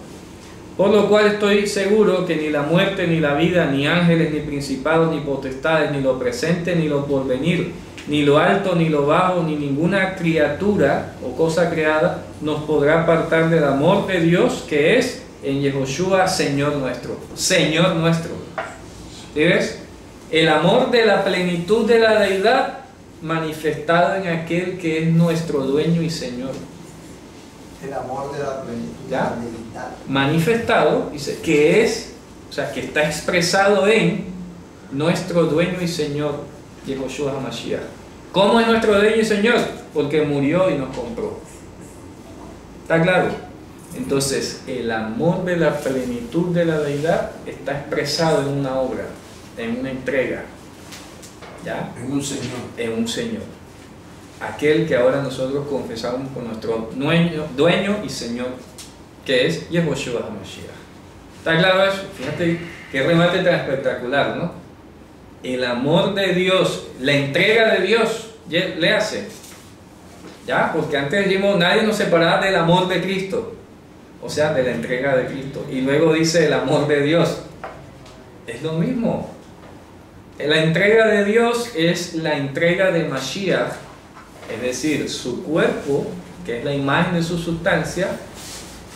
Speaker 1: Por lo cual estoy seguro que ni la muerte, ni la vida, ni ángeles, ni principados, ni potestades, ni lo presente, ni lo porvenir, ni lo alto, ni lo bajo, ni ninguna criatura o cosa creada nos podrá apartar del amor de Dios que es en Yehoshua, Señor nuestro. Señor nuestro. ¿Sí ves? El amor de la plenitud de la deidad manifestado en aquel que es nuestro dueño y Señor.
Speaker 2: El amor de la plenitud de
Speaker 1: ¿Ya?
Speaker 2: la deidad.
Speaker 1: Manifestado, dice, que es, o sea, que está expresado en nuestro dueño y Señor, Yehoshua HaMashiach. ¿Cómo es nuestro dueño y Señor? Porque murió y nos compró. ¿Está claro? Entonces, el amor de la plenitud de la deidad está expresado en una obra, en una entrega. ¿Ya?
Speaker 4: En un Señor.
Speaker 1: En un Señor. Aquel que ahora nosotros confesamos con nuestro dueño y Señor, que es Yehoshua HaMashiach. ¿Está claro eso? Fíjate qué remate tan espectacular, ¿no? El amor de Dios, la entrega de Dios, le hace. ¿Ya? Porque antes dijimos, nadie nos separará del amor de Cristo. O sea, de la entrega de Cristo. Y luego dice el amor de Dios. Es lo mismo. La entrega de Dios es la entrega de Mashiach, es decir, su cuerpo, que es la imagen de su sustancia,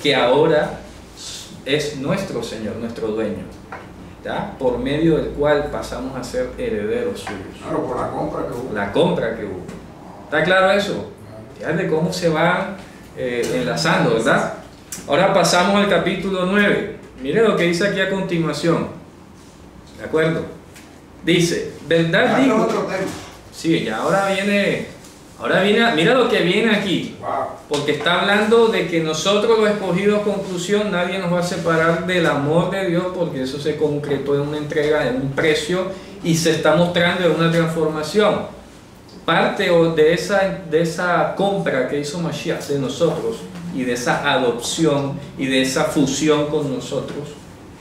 Speaker 1: que ahora es nuestro Señor, nuestro dueño, ¿ya? Por medio del cual pasamos a ser herederos suyos.
Speaker 4: Claro, por la compra que hubo.
Speaker 1: La compra que hubo. ¿Está claro eso? Fíjate cómo se van enlazando, ¿verdad? Ahora pasamos al capítulo 9. Mire lo que dice aquí a continuación. ¿De acuerdo? Dice, ¿verdad
Speaker 4: Ya,
Speaker 1: digo?
Speaker 4: otro tema.
Speaker 1: Sí, ya ahora viene, mira lo que viene aquí.
Speaker 4: Wow.
Speaker 1: Porque está hablando de que nosotros los escogidos, conclusión, nadie nos va a separar del amor de Dios, porque eso se concretó en una entrega, en un precio, y se está mostrando en una transformación. Parte de esa compra que hizo Mashiach de nosotros, y de esa adopción, y de esa fusión con nosotros,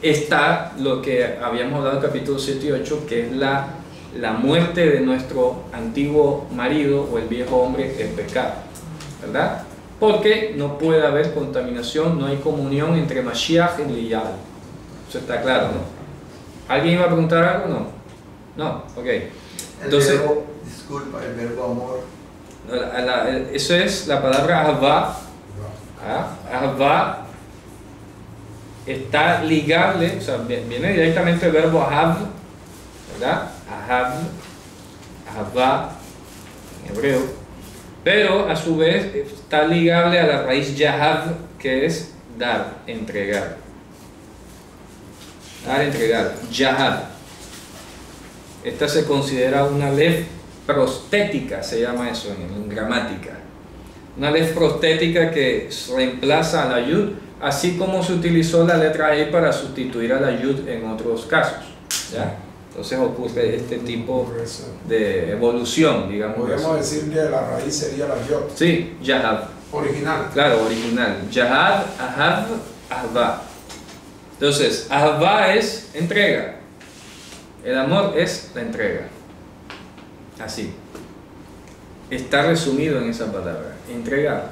Speaker 1: está lo que habíamos hablado en el capítulo 7 y 8, que es la muerte de nuestro antiguo marido o el viejo hombre en pecado, ¿verdad? Porque no puede haber contaminación, no hay comunión entre Mashiach y Liyal. Eso está claro, ¿no? ¿Alguien iba a preguntar algo? No. No, ok. Entonces,
Speaker 2: El verbo amor.
Speaker 1: eso es la palabra Ahava. Ahava está ligable, o sea, viene directamente el verbo Ahav, ¿verdad? Ahav, Ahava, en hebreo, pero a su vez está ligable a la raíz Yahav, que es dar, entregar. Dar, entregar, Yahav. Esta se considera una lef prostética, se llama eso en gramática. Una lef prostética que reemplaza a la yud, así como se utilizó la letra E para sustituir a la yud en otros casos, ¿ya? Entonces ocurre este tipo de evolución, digamos.
Speaker 4: Podemos decir que la raíz sería la yod.
Speaker 1: Sí, Yahav.
Speaker 4: Original.
Speaker 1: Claro, original. Yahav, Ahav, Ahava. Entonces, Ahava es entrega. El amor es la entrega. Así. Está resumido en esa palabra. Entregar.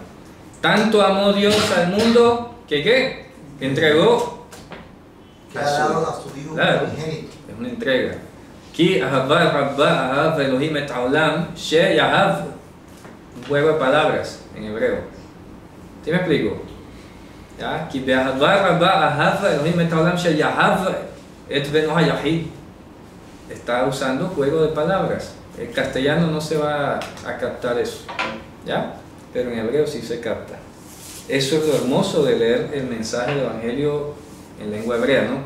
Speaker 1: Tanto amó Dios al mundo que ¿qué? Que entregó.
Speaker 2: Que ha dado a su hijo unigénito.
Speaker 1: Es una entrega. Ki ahava rabba ahav Elohim et haolam she yahav. Un juego de palabras en hebreo. ¿Sí me explico? ¿Ya? Ki ahava rabba ahav Elohim et haolam she yahav et beno hayahid. Está usando juego de palabras. El castellano no se va a captar eso, ¿ya? Pero en hebreo sí se capta. Eso es lo hermoso de leer el mensaje del Evangelio en lengua hebrea, ¿no?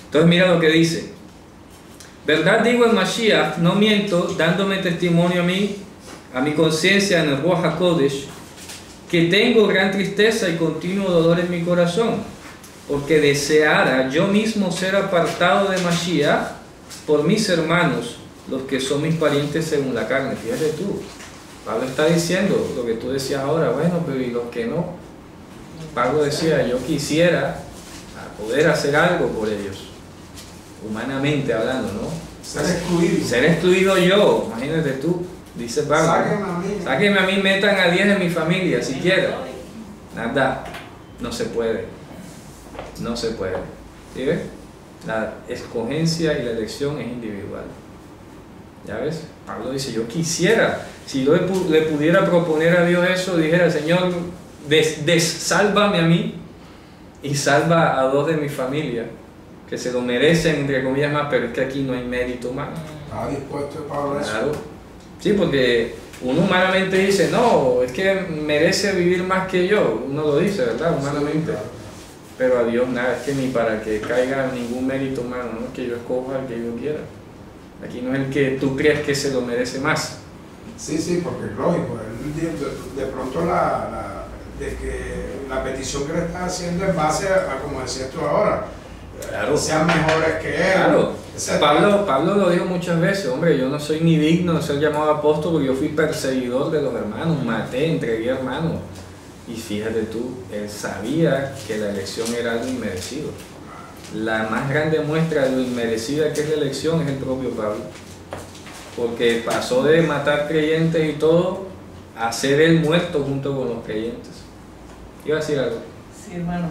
Speaker 1: Entonces mira lo que dice. Verdad digo en Mashiach, no miento, dándome testimonio a mi conciencia en el Ruach HaKodesh, que tengo gran tristeza y continuo dolor en mi corazón. porque deseara yo mismo ser apartado de Mashiach por mis hermanos, los que son mis parientes según la carne. Fíjate tú, Pablo está diciendo lo que tú decías ahora, bueno, pero ¿y los que no? Pablo decía, yo quisiera poder hacer algo por ellos, humanamente hablando, ¿no?
Speaker 4: Ser excluido.
Speaker 1: Ser excluido yo, imagínate tú, dice Pablo. Sáquenme a mí, metan a 10 de mi familia, siquiera. Nada, no se puede. No se puede. ¿Sí ves? La escogencia y la elección es individual. ¿Ya ves? Pablo dice, yo quisiera, si yo le pudiera proponer a Dios eso, dijera, Señor, sálvame a mí y salva a 2 de mi familia, que se lo merecen, entre comillas más, pero es que aquí no hay mérito humano.
Speaker 4: ¿Está dispuesto Pablo a eso?
Speaker 1: Claro. Sí, porque uno humanamente dice, no, es que merece vivir más que yo. Uno lo dice, ¿verdad? Humanamente.
Speaker 4: Sí, claro.
Speaker 1: Pero a Dios nada, es que ni para que caiga ningún mérito humano, ¿no? Que yo escoja el que yo quiera. Aquí no es el que tú crees que se lo merece más.
Speaker 4: Sí, sí, porque es lógico. De pronto de que la petición que le estás haciendo en base a como decías tú ahora,
Speaker 1: claro,
Speaker 4: sean mejores que él.
Speaker 1: Claro. Pablo lo dijo muchas veces, hombre, yo no soy ni digno de ser llamado apóstol porque yo fui perseguidor de los hermanos, maté, entregué hermanos. Y fíjate tú, él sabía que la elección era algo inmerecido. La más grande muestra de lo inmerecida que es la elección es el propio Pablo. Porque pasó de matar creyentes y todo a ser él muerto junto con los creyentes. ¿Iba a decir algo?
Speaker 5: Sí, hermano.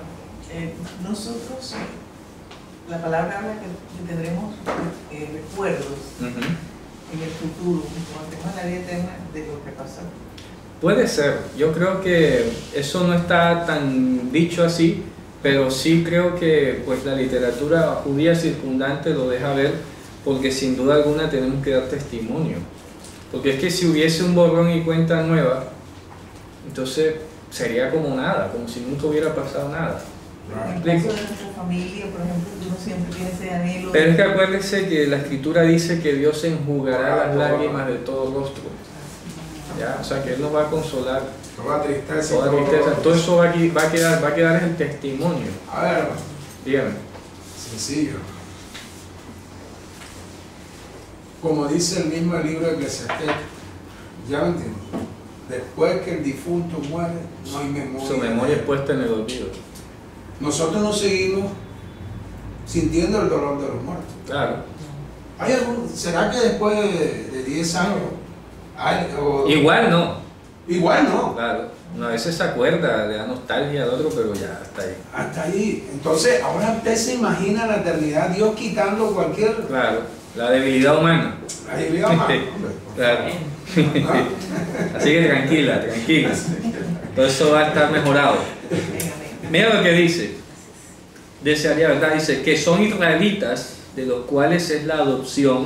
Speaker 5: Nosotros, la palabra habla que tendremos recuerdos en el futuro, cuando tengamos la vida eterna de lo que pasó.
Speaker 1: Puede ser. Yo creo que eso no está tan dicho así, pero sí creo que pues la literatura judía circundante lo deja ver, porque sin duda alguna tenemos que dar testimonio. Porque es que si hubiese un borrón y cuenta nueva, entonces sería como nada, como si nunca hubiera pasado nada.
Speaker 5: En el caso de nuestra familia, por ejemplo, uno siempre tiene ese anhelo.
Speaker 1: Pero es que acuérdense que la Escritura dice que Dios enjugará las lágrimas de todo rostro. ¿Ya? O sea que Él nos va a consolar.
Speaker 4: Toda tristeza.
Speaker 1: Toda tristeza. Todo eso va a quedar en el testimonio.
Speaker 4: A ver, hermano.
Speaker 1: Dígame.
Speaker 4: Sencillo. Como dice el mismo libro de Eclesiastés, ya lo entiendo. Después que el difunto muere, no hay memoria.
Speaker 1: Su memoria es puesta en el olvido.
Speaker 4: Nosotros no seguimos sintiendo el dolor de los muertos.
Speaker 1: Claro.
Speaker 4: ¿Será que después de 10 años
Speaker 1: igual no?
Speaker 4: Igual no.
Speaker 1: Claro. Uno a veces se acuerda, le da nostalgia al otro, pero ya hasta ahí.
Speaker 4: Hasta ahí. Entonces, ahora usted se imagina la eternidad, Dios quitando cualquier...
Speaker 1: Claro, la debilidad humana.
Speaker 4: La debilidad humana, hombre.
Speaker 1: Claro. Así que tranquila. Todo eso va a estar mejorado. Mira lo que dice. Desearía, ¿verdad? Dice que son israelitas, de los cuales es la adopción,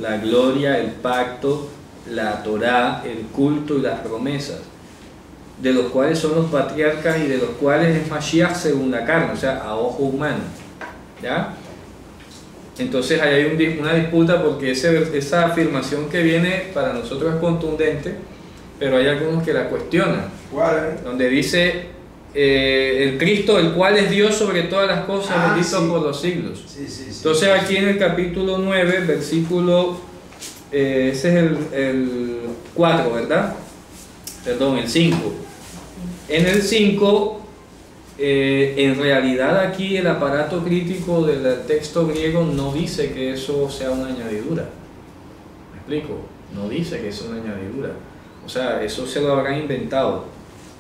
Speaker 1: la gloria, el pacto, la Torá, el culto y las promesas, de los cuales son los patriarcas y de los cuales es Mashiach según la carne, o sea, a ojo humano. ¿Ya? Entonces ahí hay una disputa porque esa afirmación que viene para nosotros es contundente, pero hay algunos que la cuestionan.
Speaker 4: ¿Cuál es?
Speaker 1: Donde dice el Cristo, el cual es Dios sobre todas las cosas, bendito
Speaker 4: sí.
Speaker 1: por los siglos.
Speaker 4: Sí.
Speaker 1: Entonces aquí en el capítulo 9, versículo, ese es el 4, ¿verdad? Perdón, el 5. En el 5, en realidad aquí el aparato crítico del texto griego no dice que eso sea una añadidura. ¿Me explico? No dice que eso es una añadidura. O sea, eso se lo habrán inventado.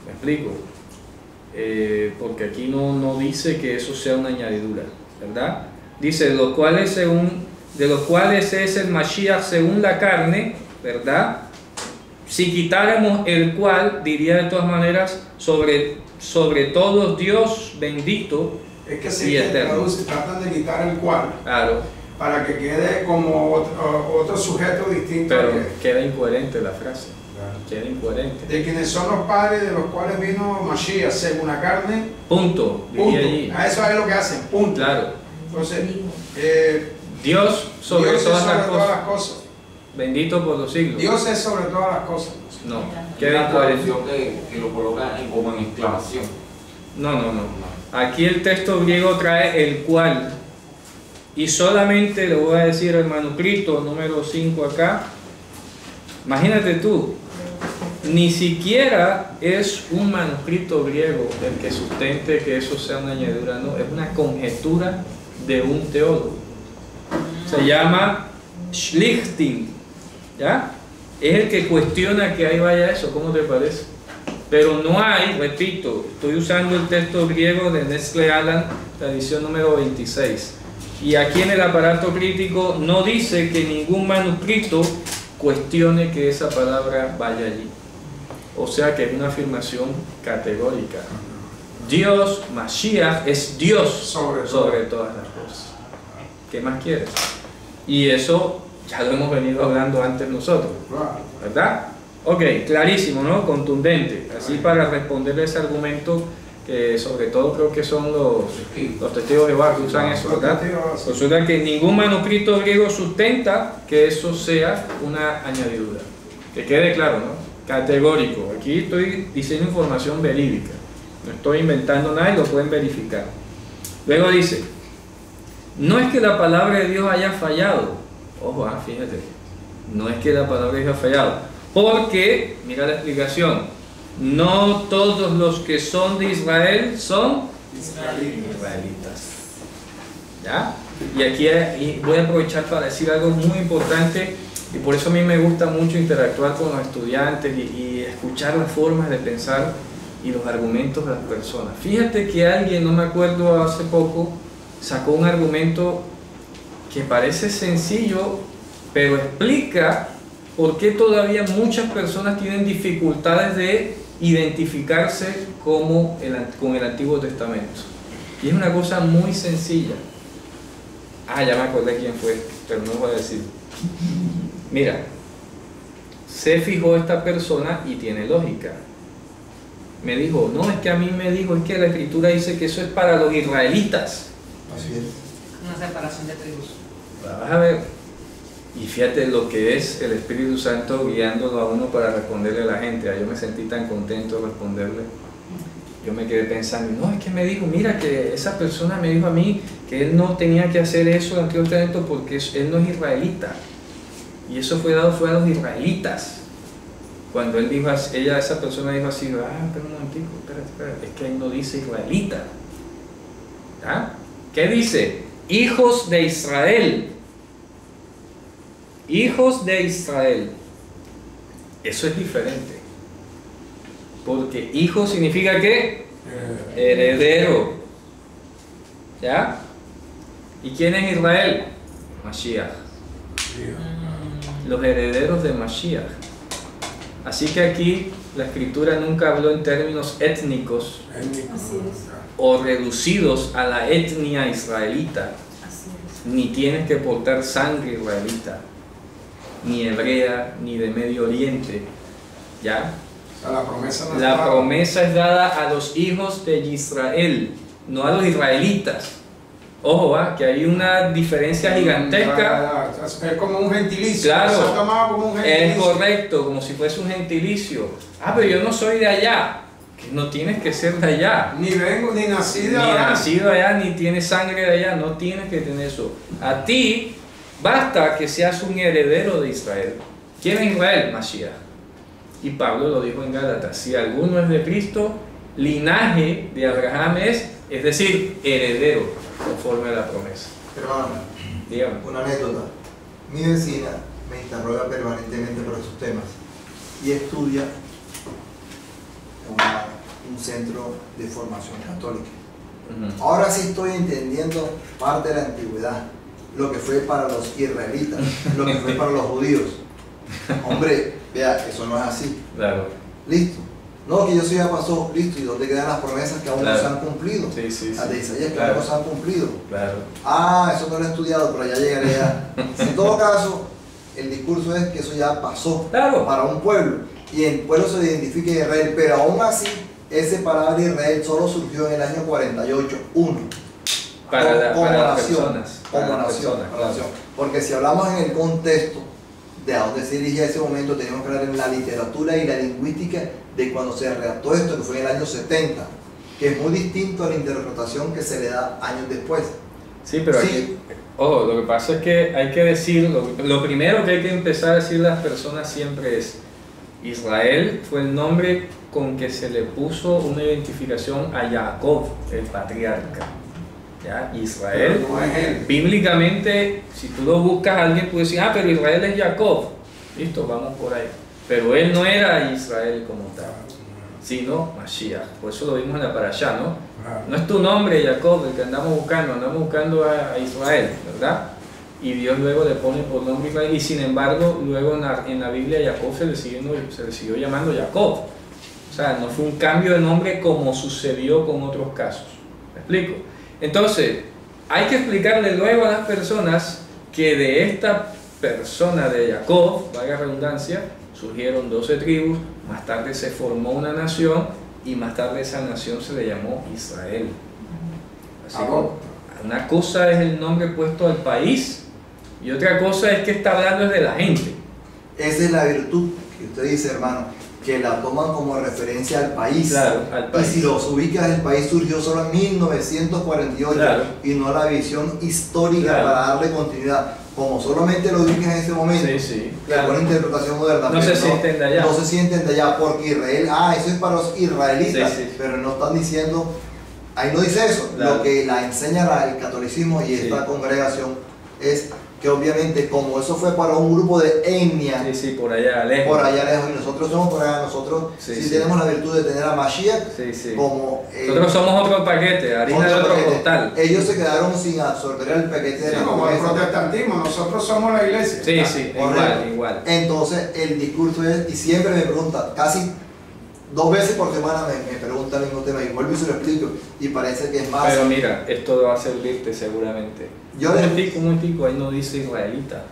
Speaker 1: ¿Me explico? Porque aquí no dice que eso sea una añadidura, ¿verdad? Dice, de los cuales es el Mashiach según la carne, ¿verdad? Si quitáramos el cual, diría de todas maneras, sobre todos Dios bendito
Speaker 4: es que
Speaker 1: y eterno.
Speaker 4: Tratan de quitar el cual,
Speaker 1: claro,
Speaker 4: para que quede como otro sujeto distinto.
Speaker 1: Pero queda incoherente la frase. Queda incoherente.
Speaker 4: De quienes son los padres de los cuales vino Mashiach según la carne.
Speaker 1: Punto. Diría allí.
Speaker 4: A eso es lo que hacen. Punto.
Speaker 1: Claro.
Speaker 4: Entonces,
Speaker 1: Dios sobre
Speaker 4: Dios
Speaker 1: todas,
Speaker 4: sobre
Speaker 1: las
Speaker 4: todas
Speaker 1: cosas.
Speaker 4: las cosas.
Speaker 1: Bendito por los siglos.
Speaker 4: Dios es sobre todas las cosas.
Speaker 1: No.
Speaker 6: Queda
Speaker 1: Queda incoherente.
Speaker 6: traducción que lo coloca como en exclamación.
Speaker 1: No. Aquí el texto griego trae el cual. Y solamente le voy a decir el manuscrito número 5 acá. Imagínate tú, ni siquiera es un manuscrito griego el que sustente que eso sea una añadidura, no, es una conjetura de un teólogo. Se llama Schlichting, ¿ya? Es el que cuestiona que ahí vaya eso, ¿cómo te parece? Pero no hay, repito, estoy usando el texto griego de Nestle Aland, la edición número 26. Y aquí en el aparato crítico no dice que ningún manuscrito cuestione que esa palabra vaya allí. O sea que es una afirmación categórica. Dios, Mashiach, es Dios sobre todas las cosas. ¿Qué más quieres? Y eso ya lo hemos venido hablando antes nosotros, ¿verdad? Ok, clarísimo, ¿no? Contundente. Así para responderle ese argumento, que sobre todo creo que son los testigos de Jehová que usan eso, ¿verdad? Resulta que ningún manuscrito griego sustenta que eso sea una añadidura. Que quede claro, ¿no? Categórico. Aquí estoy diciendo información verídica. No estoy inventando nada y lo pueden verificar. Luego dice, no es que la palabra de Dios haya fallado. Ojo, fíjate. No es que la palabra de Dios haya fallado. Porque, mira la explicación. No todos los que son de Israel son israelitas. ¿Ya? Y aquí voy a aprovechar para decir algo muy importante, y por eso a mí me gusta mucho interactuar con los estudiantes y escuchar las formas de pensar y los argumentos de las personas. Fíjate que alguien, no me acuerdo, hace poco sacó un argumento que parece sencillo, pero explica por qué todavía muchas personas tienen dificultades de identificarse con el Antiguo Testamento. Y es una cosa muy sencilla. Ya me acordé quién fue, pero no voy a decir. Mira, se fijó esta persona y tiene lógica. Me dijo, no, es que a mí me dijo, es que la Escritura dice que eso es para los israelitas.
Speaker 2: Así es.
Speaker 5: Una separación de tribus.
Speaker 1: Vas a ver. Y fíjate lo que es el Espíritu Santo guiándolo a uno para responderle a la gente. Yo me sentí tan contento de responderle. Yo me quedé pensando, no, es que me dijo, mira que esa persona me dijo a mí que él no tenía que hacer eso en el Antiguo Testamento porque él no es israelita. Y eso fue a los israelitas. Cuando él dijo, esa persona dijo así, pero un momentico, espérate, es que ahí no dice israelita. ¿Qué dice? Hijos de Israel. Hijos de Israel. Eso es diferente. Porque hijo significa ¿qué? Heredero. ¿Ya? ¿Y quién es Israel? Mashiach. Los herederos de Mashiach. Así que aquí la Escritura nunca habló en términos étnicos o reducidos a la etnia israelita. Ni tienes que portar sangre israelita, ni hebrea, ni de Medio Oriente. ¿Ya?
Speaker 4: O sea,
Speaker 1: la promesa es dada a los hijos de Israel, no a los israelitas. Ojo, que hay una diferencia gigantesca.
Speaker 4: Es como un gentilicio.
Speaker 1: Claro,
Speaker 4: se ha tomado como un gentilicio.
Speaker 1: Es correcto, como si fuese un gentilicio. Pero yo no soy de allá. Que no tienes que ser de allá.
Speaker 4: Ni vengo, ni nacido allá.
Speaker 1: Ni nacido allá, ni tienes sangre de allá. No tienes que tener eso. A ti basta que seas un heredero de Israel. ¿Quién es Israel? Mashiach. Y Pablo lo dijo en Gálatas: si alguno es de Cristo, linaje de Abraham es decir, heredero, conforme a la promesa.
Speaker 2: Hermano,
Speaker 1: dígame.
Speaker 2: Una anécdota. Mi vecina me interroga permanentemente por esos temas y estudia un centro de formación católica. Ahora sí estoy entendiendo parte de la antigüedad, lo que fue para los israelitas, lo que fue para los judíos. Hombre, vea, eso no es así.
Speaker 1: Claro.
Speaker 2: Listo. No, que eso ya pasó, listo. ¿Y dónde quedan las promesas que aún no se han cumplido?
Speaker 1: Sí,
Speaker 2: las de Isaías que aún no se han cumplido.
Speaker 1: Claro.
Speaker 2: Eso no lo he estudiado, pero ya llegaré ya. En todo caso, el discurso es que eso ya pasó para un pueblo. Y el pueblo se identifica de Israel, pero aún así, ese palabra de Israel solo surgió en el año 48,
Speaker 1: para las
Speaker 2: nación. Porque si hablamos en el contexto de a dónde se dirigía ese momento, tenemos que hablar en la literatura y la lingüística de cuando se redactó esto, que fue en el año 70, que es muy distinto a la interpretación que se le da años después.
Speaker 1: Sí, pero aquí, ojo, lo que pasa es que hay que decir, lo primero que hay que empezar a decir a las personas siempre es: Israel fue el nombre con que se le puso una identificación a Jacob, el patriarca. ¿Ya? Israel,
Speaker 4: no es él.
Speaker 1: Bíblicamente, si tú lo buscas, alguien puede decir, ah, pero Israel es Jacob. Listo, vamos por ahí. Pero él no era Israel como tal, sino Mashiach. Por eso lo vimos en la parashá, ¿no? No es tu nombre, Jacob, el que andamos buscando a Israel, ¿verdad? Y Dios luego le pone por nombre Israel, y sin embargo, luego en la Biblia Jacob se le siguió llamando Jacob. O sea, no fue un cambio de nombre como sucedió con otros casos. ¿Me explico? Entonces, hay que explicarle luego a las personas que de esta persona de Jacob, valga redundancia, surgieron 12 tribus, más tarde se formó una nación y más tarde esa nación se le llamó Israel. Así que una cosa es el nombre puesto al país y otra cosa es que está hablando de la gente.
Speaker 2: Esa es la virtud que usted dice, hermano, que la toman como referencia al país.
Speaker 1: Claro, al país.
Speaker 2: Y si los ubicas, el país surgió solo en 1948,
Speaker 1: claro,
Speaker 2: y no la visión histórica,
Speaker 1: claro,
Speaker 2: para darle continuidad. Como solamente lo ubicas en ese momento,
Speaker 1: sí, sí,
Speaker 2: claro, con una interpretación moderna,
Speaker 1: no se sienten de allá.
Speaker 2: No se sienten de allá porque Israel, eso es para los israelitas,
Speaker 1: sí, sí,
Speaker 2: pero no están diciendo, ahí no dice eso.
Speaker 1: Claro.
Speaker 2: Lo que la enseña el catolicismo y esta congregación es que obviamente como eso fue para un grupo de etnia,
Speaker 1: por allá lejos,
Speaker 2: y nosotros somos por allá, nosotros sí tenemos la virtud de tener a Mashiach, como
Speaker 1: nosotros somos otro paquete, harina de otro costal.
Speaker 2: Ellos se quedaron sin absorber el paquete de la
Speaker 4: como el protestantismo, nosotros somos la iglesia.
Speaker 1: Sí, igual.
Speaker 2: Entonces el discurso es, y siempre me preguntan, casi 2 veces por semana me preguntan el mismo tema, y vuelvo y se lo explico, y parece que es más.
Speaker 1: Pero mira, esto va a servirte seguramente. Un momentico, ahí no dice israelita.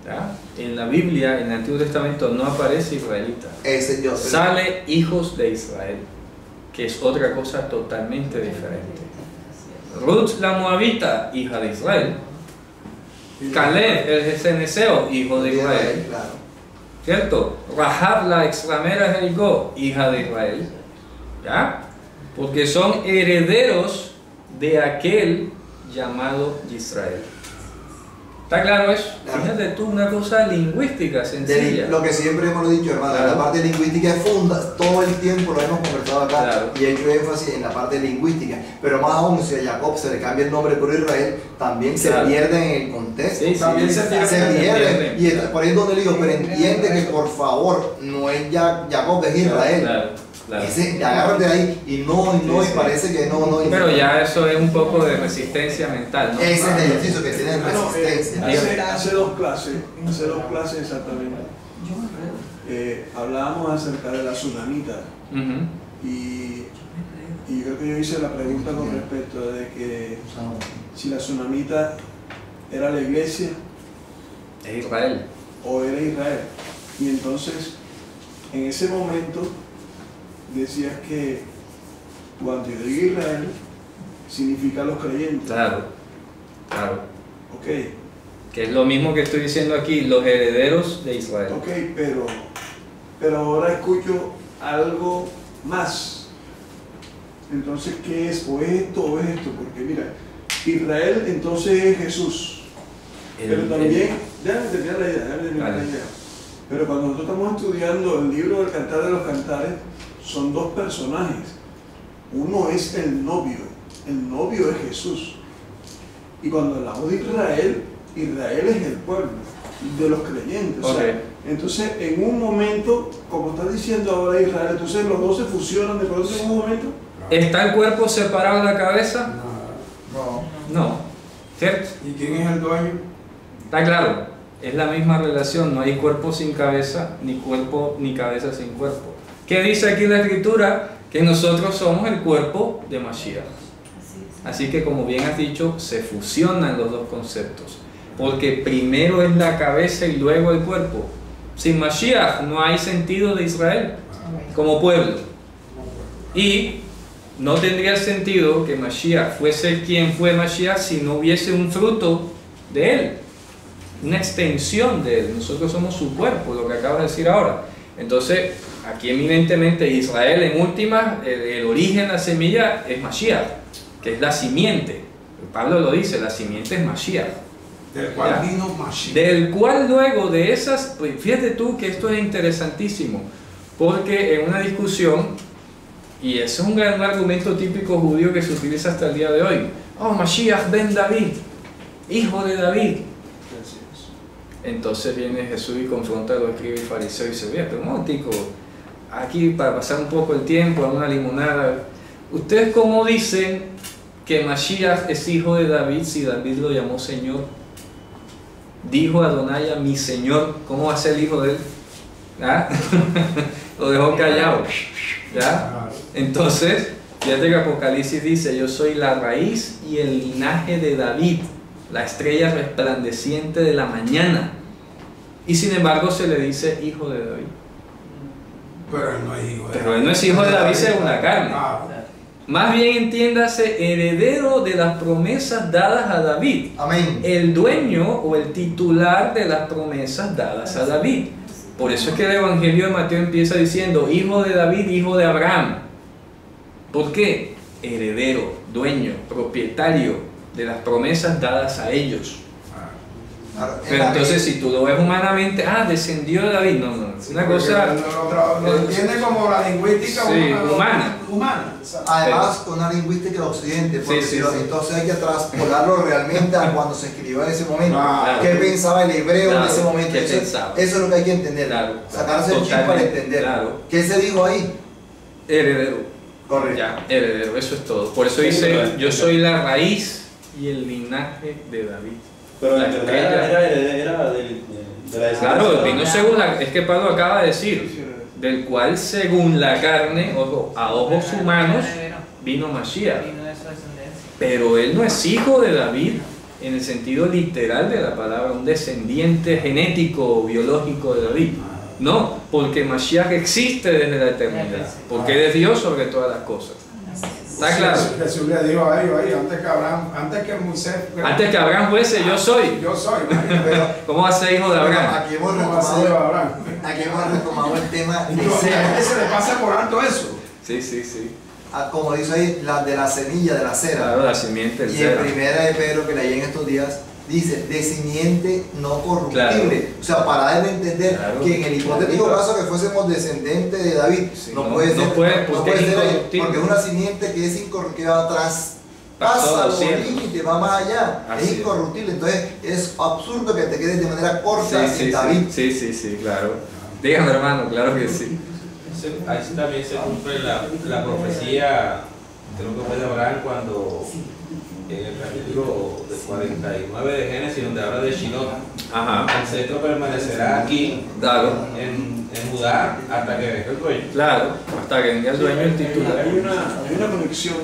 Speaker 1: ¿Ya? En la Biblia, en el Antiguo Testamento, no aparece israelita. Sale hijos de Israel, que es otra cosa totalmente diferente. Ruth la Moabita, hija de Israel. Caleb, el ceneseo, hijo de Israel. ¿Cierto? Rahab la extramera de Jericó, hija de Israel. ¿Ya? Porque son herederos de aquel llamado Israel. ¿Está claro eso?
Speaker 2: Claro.
Speaker 1: Fíjate tú, una cosa lingüística sencilla.
Speaker 2: Lo que siempre hemos dicho, hermano,
Speaker 1: claro,
Speaker 2: la parte lingüística es todo el tiempo lo hemos conversado acá, claro, y he hecho énfasis en la parte lingüística, pero más aún si a Jacob se le cambia el nombre por Israel, también se pierden en el contexto,
Speaker 4: también se pierden.
Speaker 2: Y por ahí es donde le digo, pero entiende que por favor no es Jacob, es Israel.
Speaker 1: Claro.
Speaker 2: Agárrate de ahí y y parece que no.
Speaker 1: Pero ya eso es un poco de resistencia mental, ¿no?
Speaker 2: Ese es el ejercicio que tiene resistencia.
Speaker 6: Hace dos clases exactamente. Hablábamos acerca de la tsunamita. Y creo que yo hice la pregunta con respecto de que si la tsunamita era la iglesia,
Speaker 1: es Israel,
Speaker 6: o era Israel. Y entonces, en ese momento, decías que cuando yo digo Israel, significa los creyentes.
Speaker 1: Claro.
Speaker 6: Ok.
Speaker 1: Que es lo mismo que estoy diciendo aquí, los herederos de Israel.
Speaker 6: Ok, pero ahora escucho algo más. Entonces, ¿qué es? ¿O es esto o es esto? Porque mira, Israel entonces es Jesús. Pero también, déjame terminar la idea, Pero cuando nosotros estamos estudiando el libro del Cantar de los Cantares, son 2 personajes. Uno es el novio es Jesús. Y cuando hablamos de Israel es el pueblo de los creyentes. O sea, entonces, en un momento, como estás diciendo ahora Israel, entonces los dos se fusionan de pronto en un momento.
Speaker 1: ¿Está el cuerpo separado de la cabeza? No. ¿Cierto?
Speaker 4: ¿Y quién es el dueño?
Speaker 1: Está claro, es la misma relación, no hay cuerpo sin cabeza, ni cuerpo ni cabeza sin cuerpo. ¿Qué dice aquí la Escritura? Que nosotros somos el cuerpo de Mashiach. Así que, como bien has dicho, se fusionan los dos conceptos, porque primero es la cabeza y luego el cuerpo. Sin Mashiach no hay sentido de Israel como pueblo, y no tendría sentido que Mashiach fuese quien fue Mashiach si no hubiese un fruto de él, una extensión de él. Nosotros somos su cuerpo, lo que acabas de decir ahora. Entonces, aquí eminentemente Israel en última, el origen, la semilla es Mashiach, que es la simiente. Pablo lo dice, la simiente es Mashiach.
Speaker 4: Del cual vino Mashiach.
Speaker 1: Del cual luego de esas, pues fíjate tú que esto es interesantísimo, porque en una discusión, y ese es un gran argumento típico judío que se utiliza hasta el día de hoy, oh, Mashiach ben David, hijo de David. Entonces viene Jesús y confronta a los escribas y fariseos y dice, mira, pero un momentico, aquí para pasar un poco el tiempo, a una limonada, ¿ustedes cómo dicen que Mashiach es hijo de David si David lo llamó Señor? Dijo Adonai a mi Señor, ¿cómo va a ser el hijo de él? ¿Ah? Lo dejó callado. ¿Ya? Entonces, fíjate que Apocalipsis dice, yo soy la raíz y el linaje de David, la estrella resplandeciente de la mañana. Y sin embargo se le dice hijo de David.
Speaker 4: Pero él no es hijo de David.
Speaker 1: Pero él no es hijo de David según la carne. Más bien entiéndase, heredero de las promesas dadas a David.
Speaker 2: Amén.
Speaker 1: El dueño o el titular de las promesas dadas a David. Por eso es que el Evangelio de Mateo empieza diciendo, hijo de David, hijo de Abraham. ¿Por qué? Heredero, dueño, propietario de las promesas dadas a ellos. Pero entonces si tú lo ves humanamente, descendió de David, no, es una cosa...
Speaker 4: Lo entiende como la lingüística
Speaker 1: humana.
Speaker 2: Además, con una lingüística de Occidente, porque entonces hay que traspolarlo realmente a cuando se escribió en ese momento. ¿Qué pensaba el hebreo en ese momento? Eso es lo que hay que entender. Sacarse el chip para entender. ¿Qué se dijo ahí?
Speaker 1: Heredero.
Speaker 2: Correcto.
Speaker 1: Ya, heredero, eso es todo. Por eso dice, yo soy la raíz y el linaje de David.
Speaker 3: Pero la verdad era de la descendencia.
Speaker 1: Claro, vino según es que Pablo acaba de decir, del cual según la carne, a ojos humanos, vino Mashiach. Pero él no es hijo de David en el sentido literal de la palabra, un descendiente genético o biológico de David. No, porque Mashiach existe desde la eternidad, porque él es Dios sobre todas las cosas. ¿Está claro?
Speaker 4: Jesús le dijo a ellos ahí, antes que Moisés...
Speaker 1: Antes que Abraham fuese, yo soy.
Speaker 4: Yo soy, pero,
Speaker 1: ¿cómo va a ser hijo de Abraham?
Speaker 2: Aquí hemos retomado el tema de
Speaker 4: cera. Se le pasa por alto eso.
Speaker 1: Sí.
Speaker 2: Como dice ahí, de la semilla, de la cera.
Speaker 1: Claro, la simiente del
Speaker 2: y
Speaker 1: cera.
Speaker 2: en primera de Pedro, que leí en estos días, dice, de simiente no corruptible. Claro. O sea, para darle a entender que en el hipotético caso que fuésemos descendentes de David, no puede ser, porque es una simiente que es incorruptible, pasa los límites, va más allá, es incorruptible. Entonces es absurdo que te quedes de manera corta en David.
Speaker 1: Sí, claro. Dígame, hermano, claro que sí.
Speaker 7: Ahí también se cumple la profecía, creo que fue de Abraham, cuando en el capítulo 49 de Génesis, donde habla de Shiloh, el cetro permanecerá aquí en Judá hasta que venga el dueño.
Speaker 1: Claro, hasta que venga el dueño el titular.
Speaker 6: Hay una conexión,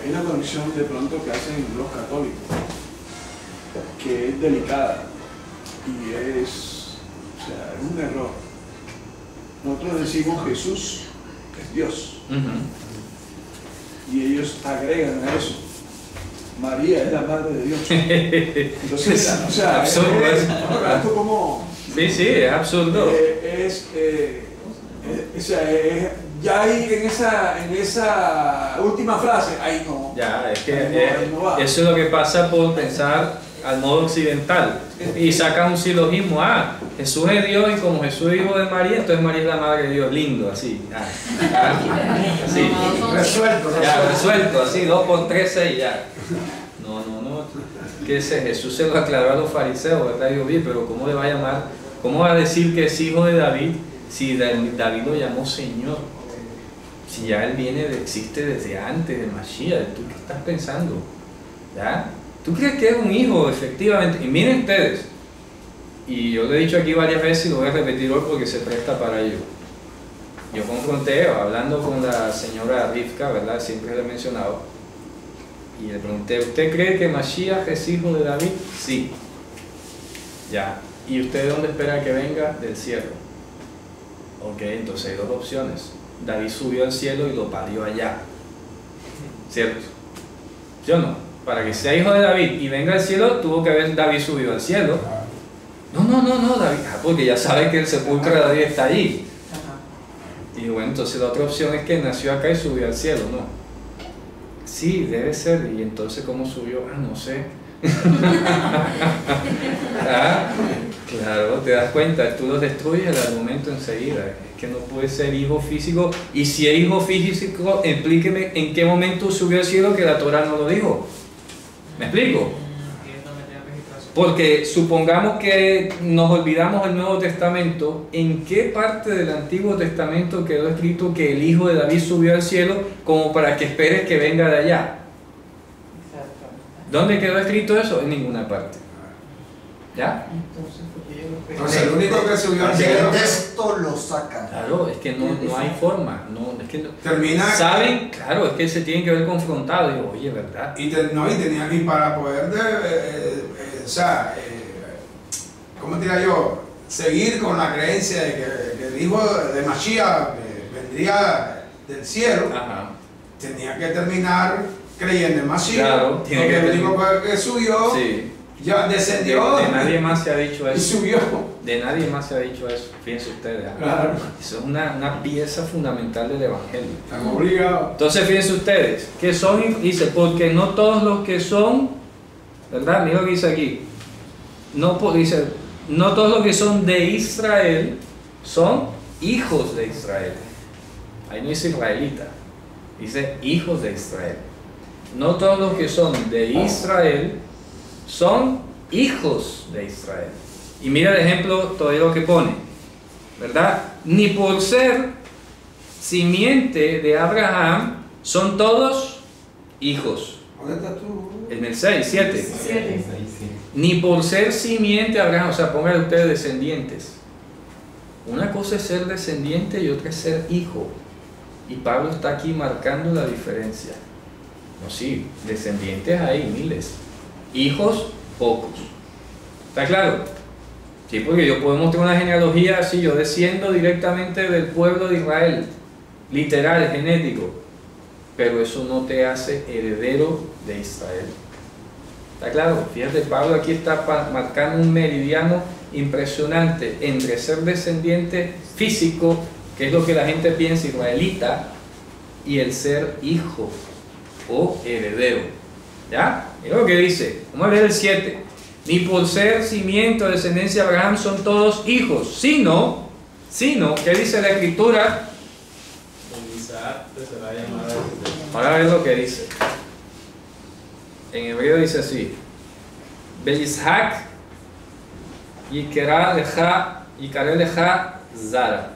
Speaker 6: hay una conexión de pronto que hacen los católicos, que es delicada y es un error. Nosotros decimos Jesús es Dios. Y ellos agregan a eso, María es la madre de Dios. Entonces,
Speaker 1: absurdo.
Speaker 6: Esto como...
Speaker 1: Sí, es absurdo.
Speaker 6: Ya ahí en esa última frase, ahí no.
Speaker 1: Ya, es que eso es lo que pasa por pensar al modo occidental. Y sacan un silogismo, Jesús es Dios y como Jesús es hijo de María, entonces María es la madre de Dios, lindo, así. Así. Resuelto, así, 2 por 3, 6, ya. No. Que Jesús se lo aclaró a los fariseos, ¿verdad? Digo, bien, pero ¿cómo le va a llamar? ¿Cómo va a decir que es hijo de David si David lo llamó Señor? Si ya él existe desde antes de Mashiach, ¿tú qué estás pensando? ¿Ya? ¿Tú crees que es un hijo, efectivamente? Y miren ustedes, y yo lo he dicho aquí varias veces y lo voy a repetir hoy porque se presta para ello. Yo confronté, hablando con la señora Rivka, ¿verdad? Siempre le he mencionado, y le pregunté, ¿usted cree que Mashiach es hijo de David? Sí. Ya. ¿Y usted de dónde espera que venga? Del cielo. Ok, entonces hay 2 opciones. David subió al cielo y lo parió allá. ¿Cierto? ¿Sí o no? Para que sea hijo de David y venga al cielo, tuvo que haber David subido al cielo. No, David, porque ya sabe que el sepulcro de David está allí. Y bueno, entonces la otra opción es que nació acá y subió al cielo, ¿no? Sí, debe ser. ¿Y entonces cómo subió? Ah, no sé. Ah, claro, te das cuenta, tú lo destruyes el argumento enseguida. Es que no puede ser hijo físico. Y si es hijo físico, explíqueme en qué momento subió al cielo, que la Torah no lo dijo. ¿Me explico? Porque supongamos que nos olvidamos del Nuevo Testamento, ¿en qué parte del Antiguo Testamento quedó escrito que el hijo de David subió al cielo como para que esperes que venga de allá? ¿Dónde quedó escrito eso? En ninguna parte. ¿Ya?
Speaker 4: Entonces el único que subió al cielo...
Speaker 2: El texto lo saca.
Speaker 1: Claro, es que no hay forma. No, es que no.
Speaker 4: Termina...
Speaker 1: ¿Saben? Claro, es que se tienen que ver confrontados. Digo, oye, ¿verdad?
Speaker 4: Y tenía que ir para poder... ¿cómo diría yo? Seguir con la creencia de que el hijo de Mashiach vendría del cielo.
Speaker 1: Ajá.
Speaker 4: Tenía que terminar creyendo en Mashiach.
Speaker 1: Claro, tiene que
Speaker 4: el único que subió,
Speaker 1: sí,
Speaker 4: ya descendió.
Speaker 1: De nadie más se ha dicho
Speaker 4: Y
Speaker 1: eso.
Speaker 4: subió.
Speaker 1: De nadie más se ha dicho eso. Fíjense ustedes. ¿Ah?
Speaker 4: Claro.
Speaker 1: Eso es una pieza fundamental del Evangelio.
Speaker 4: Estamos obligados.
Speaker 1: Entonces fíjense ustedes, que son, dice, porque no todos los que son, ¿verdad? Mira lo que dice aquí. Dice, no todos los que son de Israel son hijos de Israel. Ahí no dice israelita, dice hijos de Israel. No todos los que son de Israel son hijos de Israel. Y mira el ejemplo, todo lo que pone, ¿verdad? Ni por ser simiente de Abraham son todos hijos.
Speaker 4: ¿Dónde estás tú?
Speaker 1: En el 6, 7. Ni por ser simiente de Abraham, o sea, pongan ustedes descendientes. Una cosa es ser descendiente y otra es ser hijo. Y Pablo está aquí marcando la diferencia. No, sí, descendientes hay miles, hijos pocos. ¿Está claro? Sí, porque yo puedo mostrar una genealogía así, yo desciendo directamente del pueblo de Israel, literal, genético, pero eso no te hace heredero de Israel. ¿Está claro? Fíjate, Pablo aquí está marcando un meridiano impresionante entre ser descendiente físico, que es lo que la gente piensa israelita, y el ser hijo o heredero. ¿Ya? Mira lo que dice. Vamos a leer el 7. Ni por ser cimiento de descendencia de Abraham son todos hijos, sino, ¿qué dice la Escritura? Para ver lo que dice. En hebreo dice así: Beishak yikare lecha Zara.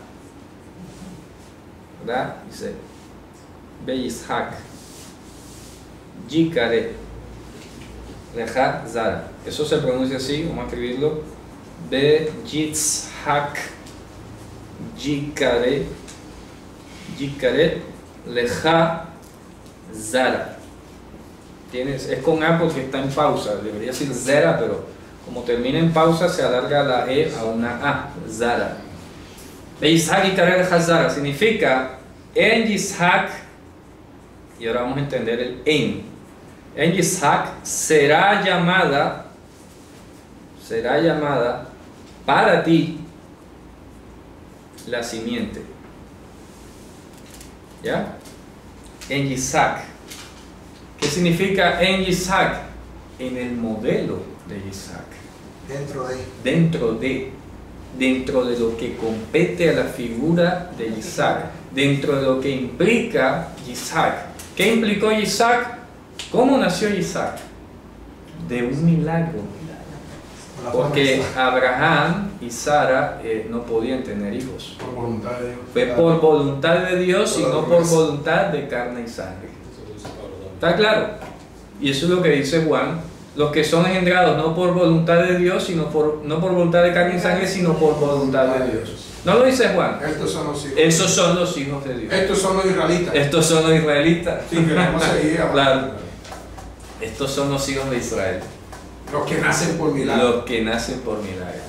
Speaker 1: ¿Verdad? Dice Beishak yikare lecha Zara. Eso se pronuncia así, vamos a escribirlo: Beishak yikare lecha Zara. Es con A porque está en pausa, debería decir Zera, pero como termina en pausa se alarga la E a una A, Zara. Beishak yikare lecha Zara significa en Yitzhak, y ahora vamos a entender el en Yitzhak será llamada para ti la simiente. ¿Ya? En Yitzhak. ¿Qué significa en Yitzhak? En el modelo de Yitzhak. Dentro de lo que compete a la figura de Yitzhak, dentro de lo que implica Yitzhak. ¿Qué implicó Yitzhak? ¿Cómo nació Yitzhak? De un milagro. Porque Abraham y Sara no podían tener hijos.
Speaker 4: Por voluntad de Dios.
Speaker 1: Fue por voluntad de Dios y no por voluntad de carne y sangre. ¿Está claro? Y eso es lo que dice Juan: los que son engendrados no por voluntad de Dios, no por voluntad de carne y sangre, sino por voluntad de Dios. ¿No lo dice Juan?
Speaker 4: Estos son los hijos.
Speaker 1: Esos son los hijos de Dios.
Speaker 4: Estos son los israelitas.
Speaker 1: Estos son los israelitas.
Speaker 4: Sí, queremos seguir.
Speaker 1: Claro. Estos son los hijos de Israel.
Speaker 4: Los que nacen por milagro.
Speaker 1: Los que nacen por milagro.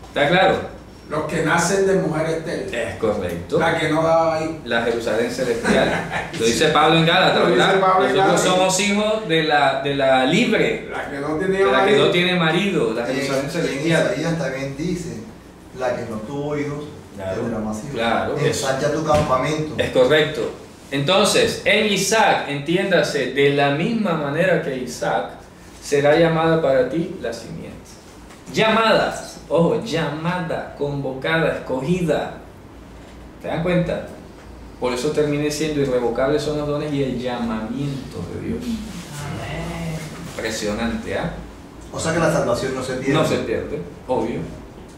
Speaker 1: ¿Está claro?
Speaker 4: Los que nacen de mujer estéril.
Speaker 1: Es correcto.
Speaker 4: La que no daba ahí.
Speaker 1: La Jerusalén celestial. Lo dice Pablo en Gálatas, ¿verdad? Nosotros somos hijos de la libre.
Speaker 4: La que no tenía
Speaker 1: de la
Speaker 4: marido.
Speaker 1: que no tiene marido, la Jerusalén celestial.
Speaker 2: Isaías también dice: la que no tuvo hijos,
Speaker 1: Claro.
Speaker 2: Ensancha tu campamento.
Speaker 1: Es correcto. Entonces, en Isaac, entiéndase, de la misma manera que Isaac, será llamada para ti la simiente. Llamada, ojo, llamada, convocada, escogida. ¿Te dan cuenta? Por eso termina siendo irrevocables son los dones y el llamamiento de Dios. Impresionante, ¿ah?
Speaker 2: O sea que la salvación no se pierde.
Speaker 1: No se pierde, obvio,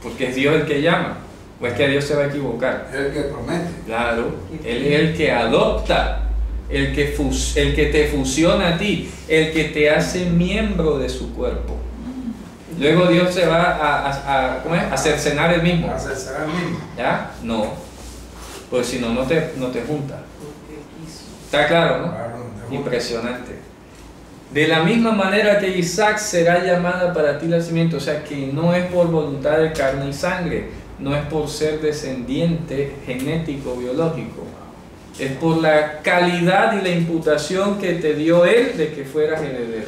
Speaker 1: porque es Dios el que llama. ¿O es que Dios se va a equivocar?
Speaker 4: Es el que promete.
Speaker 1: Claro, Él es el que adopta, el que te fusiona a ti, el que te hace miembro de su cuerpo. Luego Dios se va a cercenar el mismo.
Speaker 4: A cercenar el mismo.
Speaker 1: ¿Ya? No, pues si no, no te junta. ¿Está claro, no?
Speaker 4: Claro,
Speaker 1: Impresionante. De la misma manera que Isaac será llamada para ti la simiente, o sea que no es por voluntad de carne y sangre, no es por ser descendiente genético, biológico, es por la calidad y la imputación que te dio Él de que fueras heredero.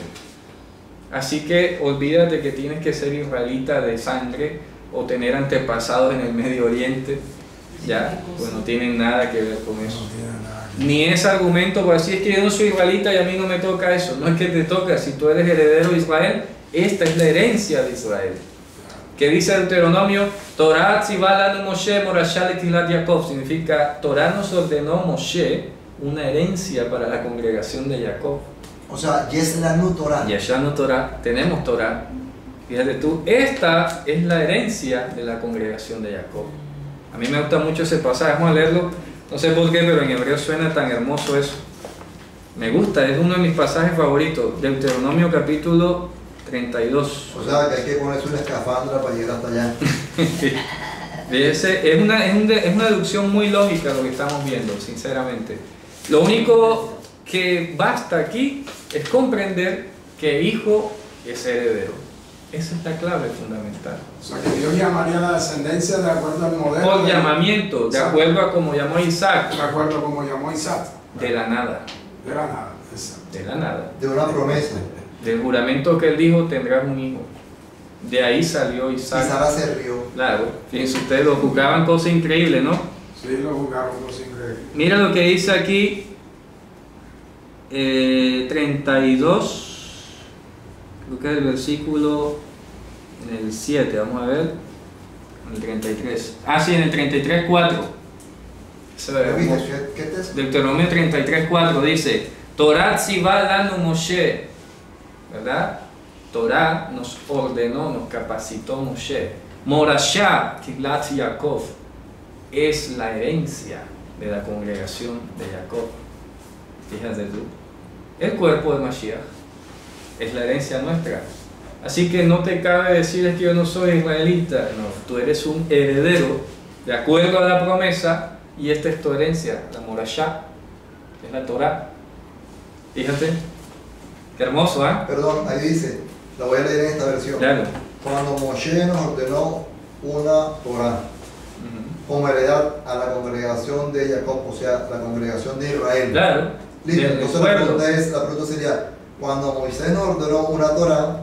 Speaker 1: Así que olvídate que tienes que ser israelita de sangre o tener antepasados en el Medio Oriente, ya, pues no tienen nada que ver con eso. Ni ese argumento, pues así es que yo no soy israelita y a mí no me toca eso. No es que te toca, si tú eres heredero de Israel, esta es la herencia de Israel. Que dice Deuteronomio, Torah tzivá lanu Moshe morashá letilat Jacob, significa Torah nos ordenó Moshe una herencia para la congregación de Jacob.
Speaker 2: O sea, Yeslanu Torah.
Speaker 1: Yeslanu Torah, tenemos Torah. Fíjate tú, esta es la herencia de la congregación de Jacob. A mí me gusta mucho ese pasaje, vamos a leerlo. No sé por qué, pero en hebreo suena tan hermoso eso. Me gusta, es uno de mis pasajes favoritos. Deuteronomio capítulo 32.
Speaker 2: O sea, que hay que ponerse una escafandra para llegar hasta allá.
Speaker 1: Es una deducción muy lógica lo que estamos viendo, sinceramente. Lo único que basta aquí es comprender que hijo es heredero. Esa es la clave fundamental.
Speaker 4: O sea, que Dios llamaría a la descendencia de acuerdo al modelo.
Speaker 1: Por llamamiento, de acuerdo a como llamó a Isaac.
Speaker 4: De acuerdo a como llamó a Isaac.
Speaker 1: De la nada.
Speaker 4: De la nada, exacto.
Speaker 1: De la nada.
Speaker 2: De una promesa.
Speaker 1: Del juramento que él dijo, tendrás un hijo. De ahí salió Isaac.
Speaker 2: Y Sara se rió.
Speaker 1: Claro, fíjense ustedes, lo jugaban cosas increíbles, ¿no?
Speaker 4: Sí, lo jugaron cosas increíbles.
Speaker 1: Mira lo que dice aquí, 32, creo que es el versículo, en el 7, vamos a ver, en el 33. Ah, sí, en el 33:4.
Speaker 2: ¿Qué te es?
Speaker 1: Deuteronomio 33:4 dice, Torah tzivá lanu Moshe, ¿verdad? Torah nos ordenó, nos capacitó Moshe. Morashá Tiglat Jacob es la herencia de la congregación de Jacob. Fíjate tú. El cuerpo de Mashiach es la herencia nuestra. Así que no te cabe decir es que yo no soy israelita. No, tú eres un heredero de acuerdo a la promesa y esta es tu herencia, la Morashá, que es la Torah. Fíjate. Qué hermoso, ¿ah?
Speaker 2: Perdón, ahí dice, la voy a leer en esta versión.
Speaker 1: Claro.
Speaker 2: Cuando Moshe nos ordenó una Torah como heredad a la congregación de Jacob, o sea, la congregación de Israel.
Speaker 1: Claro.
Speaker 2: Listo, entonces la pregunta sería, cuando Moisés nos ordenó una Torah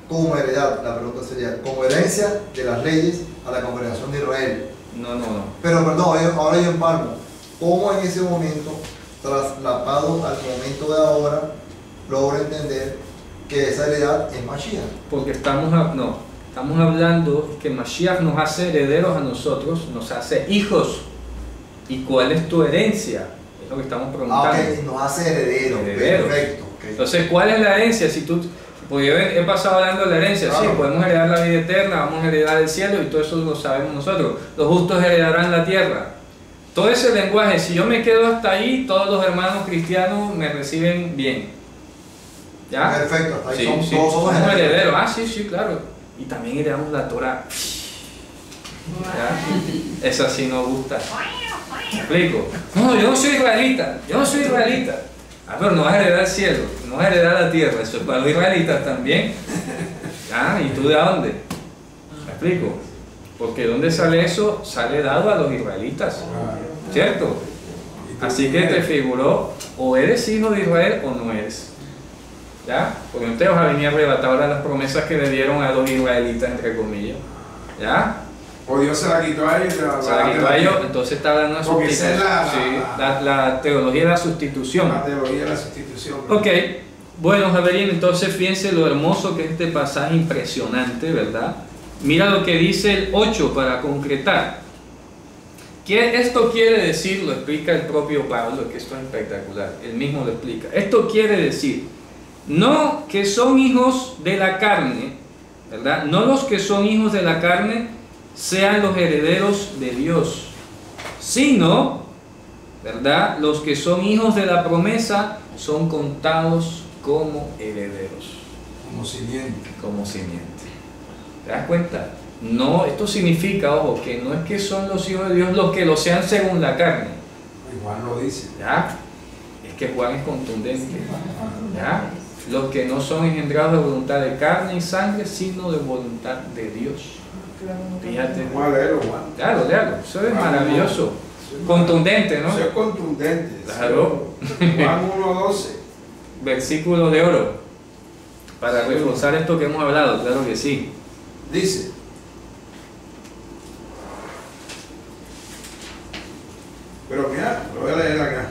Speaker 2: como heredad, la pregunta sería, como herencia de las leyes a la congregación de Israel.
Speaker 1: No.
Speaker 2: Pero perdón, ahora yo empalmo. ¿Cómo en ese momento, traslapado al momento de ahora, logro entender que esa heredad es Mashiach?
Speaker 1: Porque estamos hablando que Mashiach nos hace herederos a nosotros, nos hace hijos. ¿Y cuál es tu herencia? Es lo que estamos preguntando.
Speaker 2: Ok, nos hace herederos. Perfecto. Okay.
Speaker 1: Entonces, ¿cuál es la herencia? Porque yo he pasado hablando de la herencia, claro. Sí, podemos heredar la vida eterna, vamos a heredar el cielo y todo eso lo sabemos nosotros. Los justos heredarán la tierra. Todo ese lenguaje, si yo me quedo hasta ahí, todos los hermanos cristianos me reciben bien. ¿Ya?
Speaker 2: Perfecto, hasta ahí
Speaker 1: sí,
Speaker 2: todos somos
Speaker 1: herederos. Ah, sí, claro. Y también heredamos la Torah. ¿Ya? Esa sí nos gusta. ¿Me explico? No, yo no soy israelita. Ah, pero no vas a heredar el cielo, no vas a heredar la tierra. Eso es para los israelitas también. ¿Ya? ¿Y tú de dónde? ¿Me explico? Porque ¿dónde sale eso? Sale dado a los israelitas. ¿Cierto? Así que te figuró, o eres hijo de Israel o no eres. ¿Ya? Porque no te vas a venir a arrebatar ahora las promesas que le dieron a los israelitas, entre comillas. ¿Ya?
Speaker 4: O Dios se la quitó a ellos.
Speaker 1: Se la quitó a ellos, entonces está hablando de sustitución. La teología de la sustitución.
Speaker 4: La teología de la sustitución.
Speaker 1: Ok, bueno, Javerín, entonces fíjense lo hermoso que es este pasaje, impresionante, ¿verdad? Mira lo que dice el 8 para concretar. ¿Qué esto quiere decir? Lo explica el propio Pablo, que esto es espectacular. Él mismo lo explica. Esto quiere decir, no que son hijos de la carne, ¿verdad? No los que son hijos de la carne sean los herederos de Dios, sino, ¿verdad? Los que son hijos de la promesa son contados como herederos.
Speaker 4: Como simiente.
Speaker 1: Como simiente. ¿Te das cuenta? No, esto significa, ojo, que no es que son los hijos de Dios los que lo sean según la carne.
Speaker 4: Juan lo dice.
Speaker 1: ¿Ya? Es que Juan es contundente. ¿Ya? Los que no son engendrados de voluntad de carne y sangre, sino de voluntad de Dios. Fíjate. Claro, léalo. Eso es maravilloso. Contundente, ¿no?
Speaker 4: Eso es contundente.
Speaker 1: Claro.
Speaker 4: Juan 1:12.
Speaker 1: Versículo de oro. Para reforzar esto que hemos hablado, claro que sí.
Speaker 4: Dice. Pero mira, lo voy a leer acá.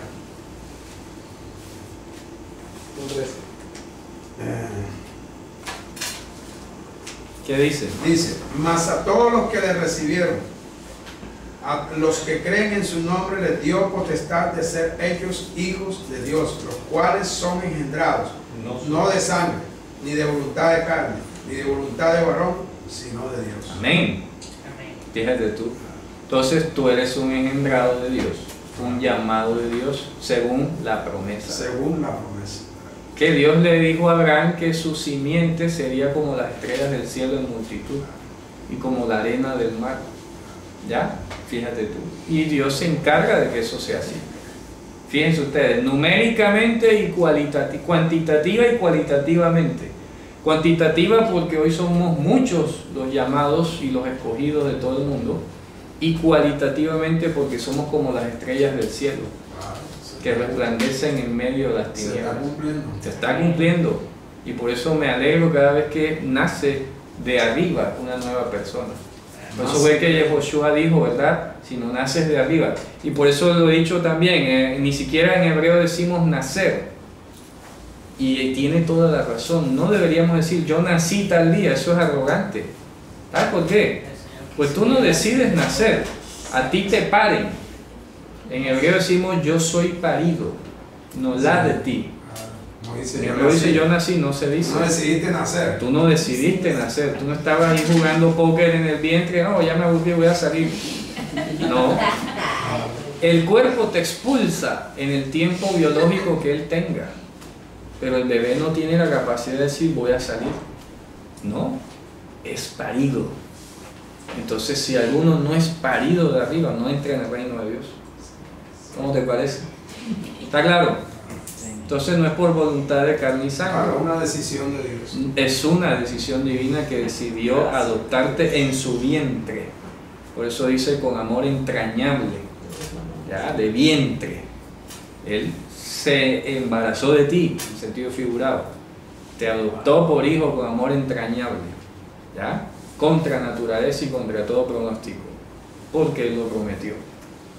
Speaker 1: ¿Qué dice?
Speaker 4: Dice, mas a todos los que le recibieron, a los que creen en su nombre, les dio potestad de ser hechos hijos de Dios, los cuales son engendrados, no de sangre, ni de voluntad de carne, ni de voluntad de varón, sino de Dios.
Speaker 1: Amén. Fíjate tú. Entonces tú eres un engendrado de Dios, un llamado de Dios según la promesa.
Speaker 4: Según la promesa.
Speaker 1: Que Dios le dijo a Abraham que su simiente sería como las estrellas del cielo en multitud y como la arena del mar. ¿Ya? Fíjate tú. Y Dios se encarga de que eso sea así. Fíjense ustedes, numéricamente y cuantitativa y cualitativamente. Cuantitativa porque hoy somos muchos los llamados y los escogidos de todo el mundo, y cualitativamente porque somos como las estrellas del cielo que resplandecen en medio de las tinieblas. Se está cumpliendo. Y por eso me alegro cada vez que nace de arriba una nueva persona. Por eso fue que Yehoshua dijo, ¿verdad? Si no naces de arriba. Y por eso lo he dicho también, ni siquiera en hebreo decimos nacer. Y tiene toda la razón. No deberíamos decir yo nací tal día, eso es arrogante. ¿Sabes por qué? Pues tú no decides nacer, a ti te paren. En hebreo decimos yo soy parido, no la de ti. En hebreo dice yo nací, no se dice.
Speaker 4: No decidiste nacer.
Speaker 1: Tú no decidiste nacer, tú no estabas ahí jugando póker en el vientre, no, ya me aburrí, voy a salir. No. El cuerpo te expulsa en el tiempo biológico que él tenga, pero el bebé no tiene la capacidad de decir voy a salir. No, es parido. Entonces si alguno no es parido de arriba, no entra en el reino de Dios. ¿Cómo te parece? ¿Está claro? Entonces no es por voluntad de carne y sangre.
Speaker 4: Es una decisión de Dios.
Speaker 1: Es una decisión divina que decidió adoptarte en su vientre. Por eso dice con amor entrañable, ¿ya? De vientre. Él se embarazó de ti, en sentido figurado. Te adoptó por hijo con amor entrañable, ¿ya? Contra naturaleza y contra todo pronóstico, porque Él lo prometió.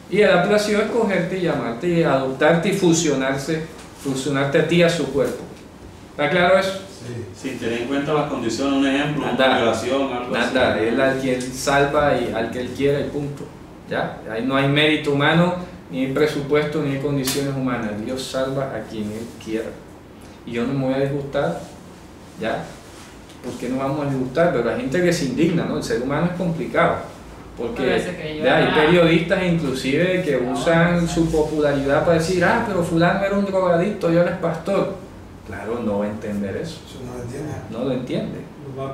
Speaker 1: Y Él ha placido escogerte y llamarte y adoptarte y fusionarte a ti a su cuerpo. ¿Está claro eso?
Speaker 3: Sí. Sin tener en cuenta las condiciones, un ejemplo, una violación, algo así.
Speaker 1: Nada, Él al que Él salva y al que Él quiera y punto. ¿Ya? Ahí no hay mérito humano, ni hay presupuesto, ni hay condiciones humanas. Dios salva a quien Él quiera. Y yo no me voy a disgustar, ¿ya? ¿Por qué no vamos a disgustar? Pero hay gente que se indigna, ¿no? El ser humano es complicado. Porque hay periodistas inclusive que usan su popularidad para decir, pero fulano era un drogadicto y ahora es pastor. Claro, no va a entender eso. No lo entiende.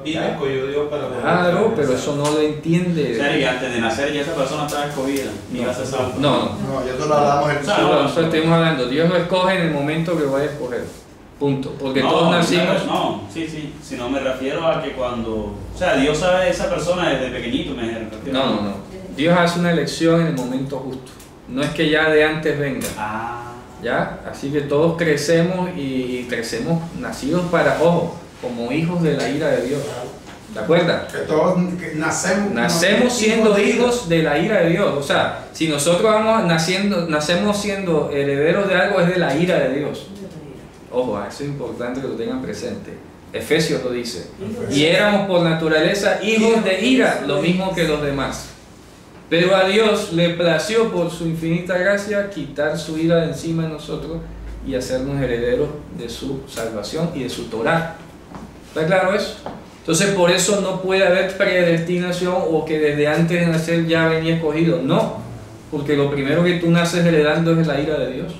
Speaker 1: Claro, pero eso no lo entiende.
Speaker 3: O sea, y antes de nacer ya esa persona estaba escogida.
Speaker 1: No,
Speaker 2: ya eso lo hablamos en
Speaker 1: nosotros estamos hablando, Dios lo escoge en el momento que vaya a escoger. Punto. Porque todos nacimos.
Speaker 3: Sí. Si no me refiero a que cuando. O sea, Dios sabe de esa persona desde pequeñito, me refiero.
Speaker 1: No. Dios hace una elección en el momento justo. No es que ya de antes venga. ¿Ya? Así que todos crecemos y crecemos nacidos para, ojo, como hijos de la ira de Dios. ¿De acuerdo?
Speaker 4: Que todos
Speaker 1: nacemos siendo hijos de la ira de Dios. O sea, si nosotros nacemos siendo herederos de algo, es de la ira de Dios. Ojo, eso es importante que lo tengan presente. Efesios lo dice. Y éramos por naturaleza hijos de ira, lo mismo que los demás. Pero a Dios le plació por su infinita gracia quitar su ira de encima de nosotros y hacernos herederos de su salvación y de su Torah. ¿Está claro eso? Entonces por eso no puede haber predestinación o que desde antes de nacer ya venía escogido. No, porque lo primero que tú naces heredando es la ira de Dios.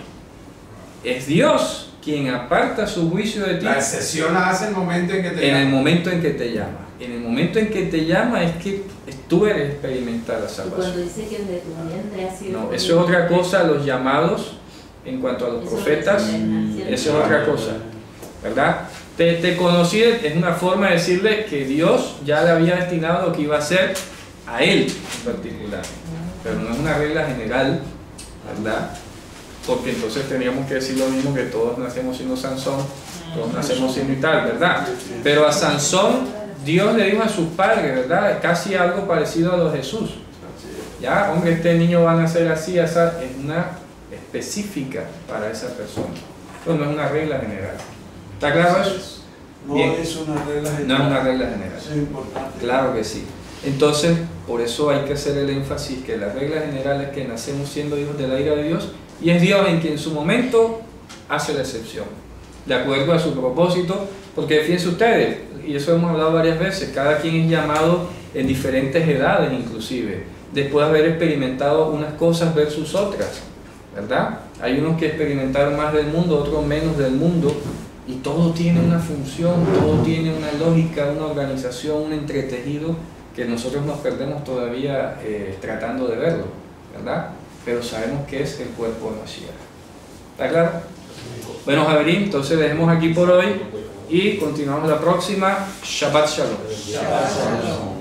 Speaker 1: Es Dios quien aparta su juicio de ti.
Speaker 4: La excepción la hace en el momento en que te llama.
Speaker 1: En el momento en que te llama. En el momento en que te llama es que tú eres experimentar la salvación.
Speaker 8: Cuando dice que desde tu vientre ha sido...
Speaker 1: No, eso es otra cosa, los llamados en cuanto a los profetas, eso es otra cosa, ¿verdad? Te conocí es una forma de decirle que Dios ya le había destinado lo que iba a hacer a él en particular, pero no es una regla general, ¿verdad? Porque entonces teníamos que decir lo mismo, que todos nacemos siendo Sansón, todos nacemos siendo y tal, ¿verdad? Pero a Sansón Dios le dijo a sus padres, ¿verdad? Casi algo parecido a lo de Jesús. Ya, hombre, este niño va a nacer así, esa es una específica para esa persona. Pero no es una regla general. ¿Está claro eso?
Speaker 6: No
Speaker 1: Bien.
Speaker 6: es una regla general.
Speaker 1: No es una regla general.
Speaker 6: Eso es importante.
Speaker 1: Claro que sí. Entonces, por eso hay que hacer el énfasis que la regla general es que nacemos siendo hijos de la ira de Dios y es Dios en quien en su momento hace la excepción, de acuerdo a su propósito, porque fíjense ustedes, y eso hemos hablado varias veces, cada quien es llamado en diferentes edades inclusive, después de haber experimentado unas cosas versus otras, ¿verdad? Hay unos que experimentaron más del mundo, otros menos del mundo, y todo tiene una función, todo tiene una lógica, una organización, un entretejido que nosotros nos perdemos todavía tratando de verlo, ¿verdad? Pero sabemos que es el cuerpo de Mashiach. ¿Está claro? Bueno, Javerín, entonces dejemos aquí por hoy y continuamos la próxima. Shabbat Shalom.
Speaker 8: Shabbat Shalom.